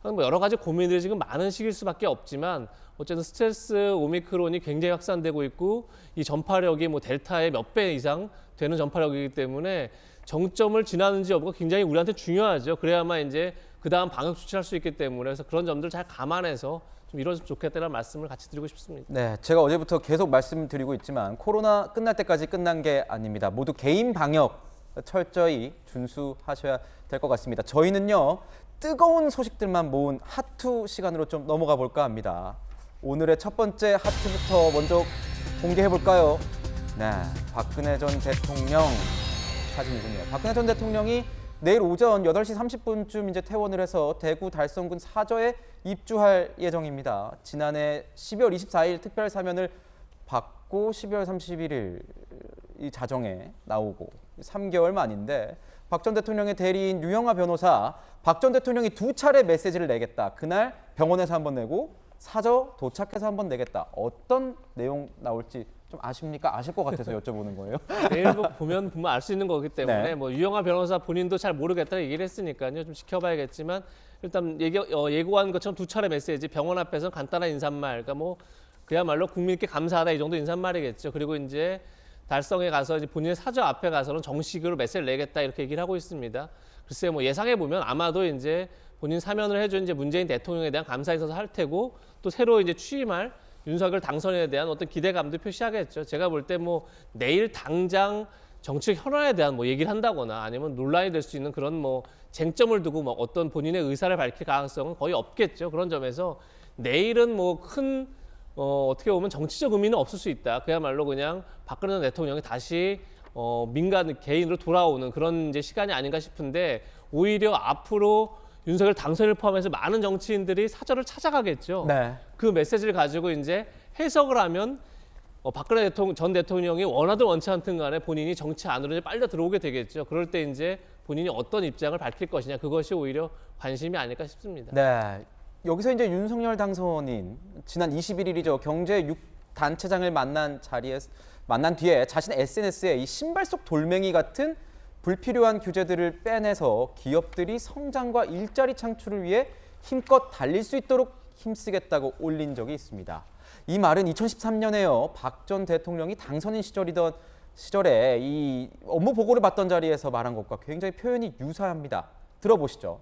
뭐 여러 가지 고민들이 지금 많은 시기일 수밖에 없지만 어쨌든 스텔스 오미크론이 굉장히 확산되고 있고 이 전파력이 뭐 델타의 몇 배 이상 되는 전파력이기 때문에 정점을 지나는지 여부가 굉장히 우리한테 중요하죠. 그래야만 이제 그 다음 방역 조치할 수 있기 때문에 그래서 그런 점들 잘 감안해서 좀 이루어졌으면 좋겠다는 말씀을 같이 드리고 싶습니다. 네, 제가 어제부터 계속 말씀드리고 있지만 코로나 끝날 때까지 끝난 게 아닙니다. 모두 개인 방역 철저히 준수하셔야 될 것 같습니다. 저희는요, 뜨거운 소식들만 모은 하투 시간으로 좀 넘어가 볼까 합니다. 오늘의 첫 번째 하트부터 먼저 공개해 볼까요? 네, 박근혜 전 대통령 사진이군요. 박근혜 전 대통령이 내일 오전 8시 30분쯤 이제 퇴원을 해서 대구 달성군 사저에 입주할 예정입니다. 지난해 12월 24일 특별 사면을 받고 12월 31일 이 자정에 나오고 3개월 만인데 박 전 대통령의 대리인 유영하 변호사, 박 전 대통령이 2차례 메시지를 내겠다. 그날 병원에서 한번 내고 사저 도착해서 한번 내겠다. 어떤 내용 나올지 좀 아십니까? 아실 것 같아서 여쭤보는 거예요. 내일 보면 알 수 있는 거기 때문에 네. 뭐 유영하 변호사 본인도 잘 모르겠다고 얘기를 했으니까요. 좀 지켜봐야겠지만 일단 예고한 것처럼 2차례 메시지 병원 앞에서 간단한 인사말, 그러니까 뭐 그야말로 국민께 감사하다 이 정도 인사말이겠죠. 그리고 이제 달성에 가서 이제 본인의 사저 앞에 가서는 정식으로 메시지를 내겠다 이렇게 얘기를 하고 있습니다. 글쎄 뭐 예상해 보면 아마도 이제 본인 사면을 해준 이제 문재인 대통령에 대한 감사 인사도 할 테고 또 새로 이제 취임할 윤석열 당선인에 대한 어떤 기대감도 표시하겠죠. 제가 볼 때 뭐 내일 당장 정책 현안에 대한 뭐 얘기를 한다거나 아니면 논란이 될 수 있는 그런 뭐 쟁점을 두고 뭐 어떤 본인의 의사를 밝힐 가능성은 거의 없겠죠. 그런 점에서 내일은 뭐 큰 어떻게 보면 정치적 의미는 없을 수 있다. 그야말로 그냥 박근혜 전 대통령이 다시 민간 개인으로 돌아오는 그런 이제 시간이 아닌가 싶은데 오히려 앞으로 윤석열 당선인을 포함해서 많은 정치인들이 사저를 찾아가겠죠. 네. 그 메시지를 가지고 이제 해석을 하면 박근혜 전 대통령이 원하든 원치 않든 간에 본인이 정치 안으로 이제 빨려 들어오게 되겠죠. 그럴 때 이제 본인이 어떤 입장을 밝힐 것이냐 그것이 오히려 관심이 아닐까 싶습니다. 네. 여기서 이제 윤석열 당선인 지난 21일이죠. 경제 6단체장을 만난 뒤에 자신의 SNS에 이 신발 속 돌멩이 같은 불필요한 규제들을 빼내서 기업들이 성장과 일자리 창출을 위해 힘껏 달릴 수 있도록 힘쓰겠다고 올린 적이 있습니다. 이 말은 2013년에요. 박 전 대통령이 당선인 시절에 이 업무 보고를 받던 자리에서 말한 것과 굉장히 표현이 유사합니다. 들어보시죠.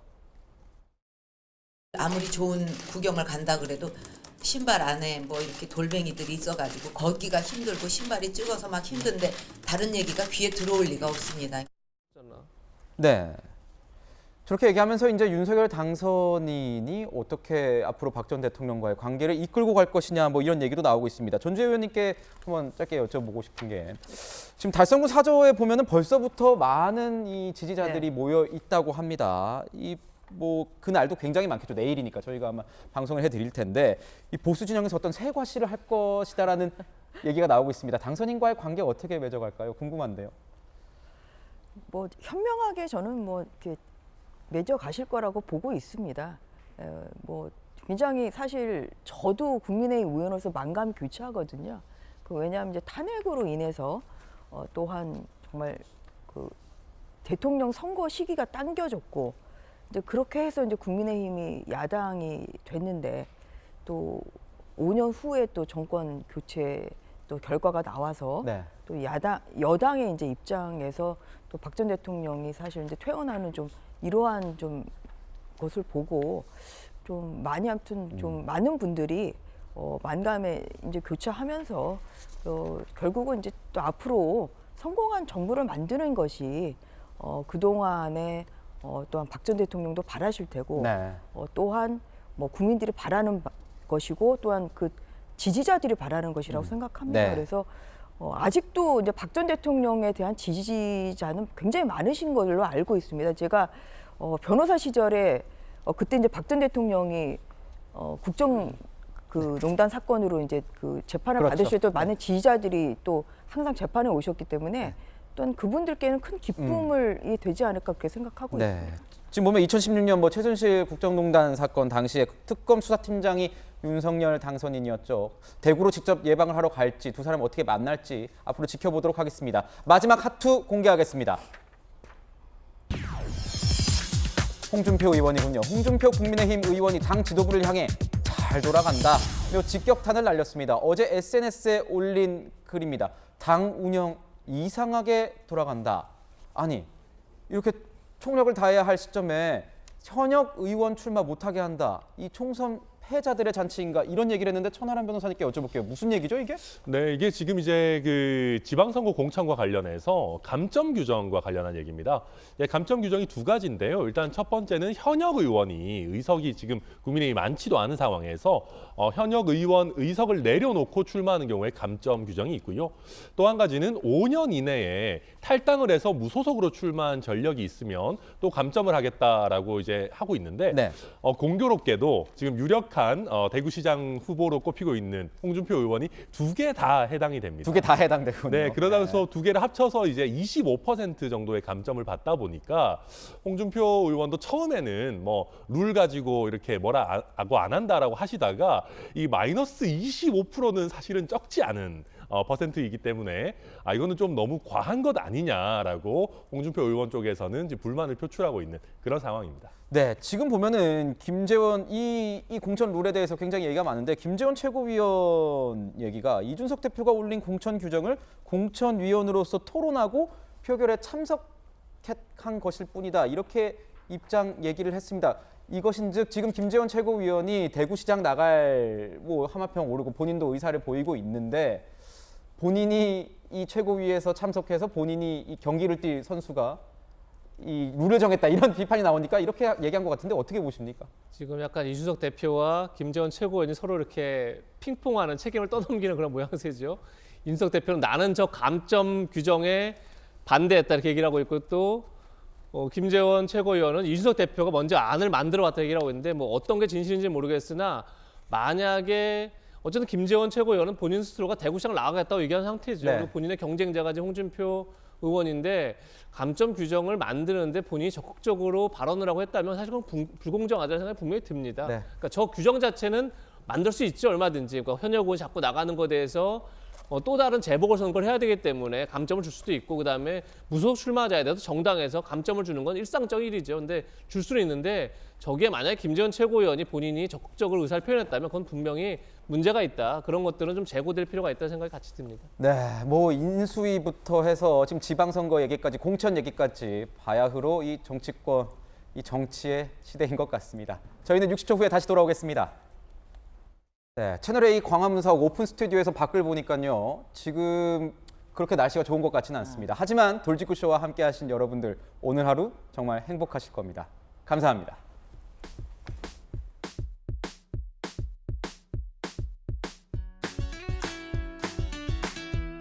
아무리 좋은 구경을 간다 그래도 신발 안에 뭐 이렇게 돌멩이들이 있어가지고 걷기가 힘들고 신발이 찍어서 막 힘든데 다른 얘기가 귀에 들어올 리가 없습니다. 네. 저렇게 얘기하면서 이제 윤석열 당선인이 어떻게 앞으로 박 전 대통령과의 관계를 이끌고 갈 것이냐 뭐 이런 얘기도 나오고 있습니다. 전주혜 의원님께 한번 짧게 여쭤보고 싶은 게 지금 달성군 사저에 보면은 벌써부터 많은 이 지지자들이 모여 있다고 합니다. 뭐 그날도 굉장히 많겠죠. 내일이니까 저희가 아마 방송을 해드릴 텐데 이 보수 진영에서 어떤 새 과시를 할 것이다라는 얘기가 나오고 있습니다. 당선인과의 관계 어떻게 맺어갈까요? 궁금한데요. 뭐 현명하게 저는 뭐 이렇게 맺어가실 거라고 보고 있습니다. 뭐 굉장히 사실 저도 국민의힘 의원으로서 만감이 교차하거든요. 왜냐하면 이제 탄핵으로 인해서 또한 정말 그 대통령 선거 시기가 당겨졌고. 이제 그렇게 해서 이제 국민의힘이 야당이 됐는데 또 5년 후에 또 정권 교체 또 결과가 나와서 네. 또 여당의 이제 입장에서 또 박 전 대통령이 사실 이제 퇴원하는 좀 이러한 좀 것을 보고 좀 많이 아무튼 좀 많은 분들이 만감에 이제 교차하면서 결국은 이제 또 앞으로 성공한 정부를 만드는 것이 그동안에 또한 박 전 대통령도 바라실 테고 네. 또한 뭐 국민들이 바라는 것이고 또한 그 지지자들이 바라는 것이라고 생각합니다. 네. 그래서 아직도 이제 박 전 대통령에 대한 지지자는 굉장히 많으신 걸로 알고 있습니다. 제가 변호사 시절에 그때 이제 박 전 대통령이 국정 그 농단 사건으로 이제 그 재판을 그렇죠. 받으실 때 많은 지지자들이 또 항상 재판에 오셨기 때문에 또한 그분들께는 큰 기쁨이 되지 않을까 그렇게 생각하고 있습니다. 지금 보면 2016년 뭐 최순실 국정농단 사건 당시에 특검 수사팀장이 윤석열 당선인이었죠. 대구로 직접 예방을 하러 갈지 두 사람 어떻게 만날지 앞으로 지켜보도록 하겠습니다. 마지막 핫투 공개하겠습니다. 홍준표 의원이군요. 홍준표 국민의힘 의원이 당 지도부를 향해 잘 돌아간다. 그리고 직격탄을 날렸습니다. 어제 SNS에 올린 글입니다. 당 운영 이상하게 돌아간다. 아니 이렇게 총력을 다해야 할 시점에 현역 의원 출마 못하게 한다. 이 총선 패자들의 잔치인가 이런 얘기를 했는데 천하람 변호사님께 여쭤볼게요. 무슨 얘기죠 이게? 네, 이게 지금 이제 그 지방선거 공천과 관련해서 감점 규정과 관련한 얘기입니다. 감점 규정이 두 가지인데요. 일단 첫 번째는 현역 의원이 의석이 지금 국민의힘이 많지도 않은 상황에서 현역 의원 의석을 내려놓고 출마하는 경우에 감점 규정이 있고요. 또 한 가지는 5년 이내에 탈당을 해서 무소속으로 출마한 전력이 있으면 또 감점을 하겠다라고 이제 하고 있는데 공교롭게도 지금 유력한 대구시장 후보로 꼽히고 있는 홍준표 의원이 두 개 다 해당이 됩니다. 두 개 다 해당되군요. 네, 그러다 해서 두 개를 합쳐서 이제 25% 정도의 감점을 받다 보니까 홍준표 의원도 처음에는 뭐 룰 가지고 이렇게 뭐라 하고 안 한다라고 하시다가 이 마이너스 25%는 사실은 적지 않은 퍼센트이기 때문에 이거는 좀 너무 과한 것 아니냐라고 홍준표 의원 쪽에서는 이제 불만을 표출하고 있는 그런 상황입니다. 네, 지금 보면은 김재원 이 공천 룰에 대해서 굉장히 얘기가 많은데 김재원 최고위원 얘기가 이준석 대표가 올린 공천 규정을 공천위원으로서 토론하고 표결에 참석한 것일 뿐이다. 이렇게 입장 얘기를 했습니다. 이것인즉 지금 김재원 최고위원이 대구시장 나갈 뭐 하마평 오르고 본인도 의사를 보이고 있는데 본인이 이 최고위에서 참석해서 본인이 이 경기를 뛸 선수가 이 룰을 정했다 이런 비판이 나오니까 이렇게 얘기한 것 같은데 어떻게 보십니까? 지금 약간 이준석 대표와 김재원 최고위원이 서로 이렇게 핑퐁하는 책임을 떠넘기는 그런 모양새죠. 이준석 대표는 나는 저 감점 규정에 반대했다 이렇게 얘기를 하고 있고 또 김재원 최고위원은 이준석 대표가 먼저 안을 만들어 왔다 얘기를 하고 있는데 뭐 어떤 게 진실인지 모르겠으나 만약에 어쨌든 김재원 최고위원은 본인 스스로가 대구시장 나가겠다고 얘기한 상태죠. 네. 그리고 본인의 경쟁자가 이제 홍준표 의원인데 감점 규정을 만드는데 본인이 적극적으로 발언을 하고 했다면 사실 그건 불공정하다는 생각이 분명히 듭니다. 네. 그러니까 저 규정 자체는 만들 수 있죠, 얼마든지. 그러니까 현역 의원이 자꾸 나가는 것에 대해서 또 다른 재보궐선거를 해야 되기 때문에 감점을 줄 수도 있고 그다음에 무소속 출마자에 대해서 정당에서 감점을 주는 건 일상적 일이죠. 근데 줄 수는 있는데 저기에 만약에 김재원 최고위원이 본인이 적극적으로 의사를 표현했다면 그건 분명히 문제가 있다. 그런 것들은 좀 재고될 필요가 있다는 생각이 같이 듭니다. 네, 뭐 인수위부터 해서 지금 지방선거 얘기까지 공천 얘기까지 바야흐로 이 정치권, 이 정치의 시대인 것 같습니다. 저희는 60초 후에 다시 돌아오겠습니다. 네, 채널A 광화문사옥 오픈 스튜디오에서 밖을 보니까요. 지금 그렇게 날씨가 좋은 것 같지는 않습니다. 하지만 돌직구쇼와 함께 하신 여러분들 오늘 하루 정말 행복하실 겁니다. 감사합니다.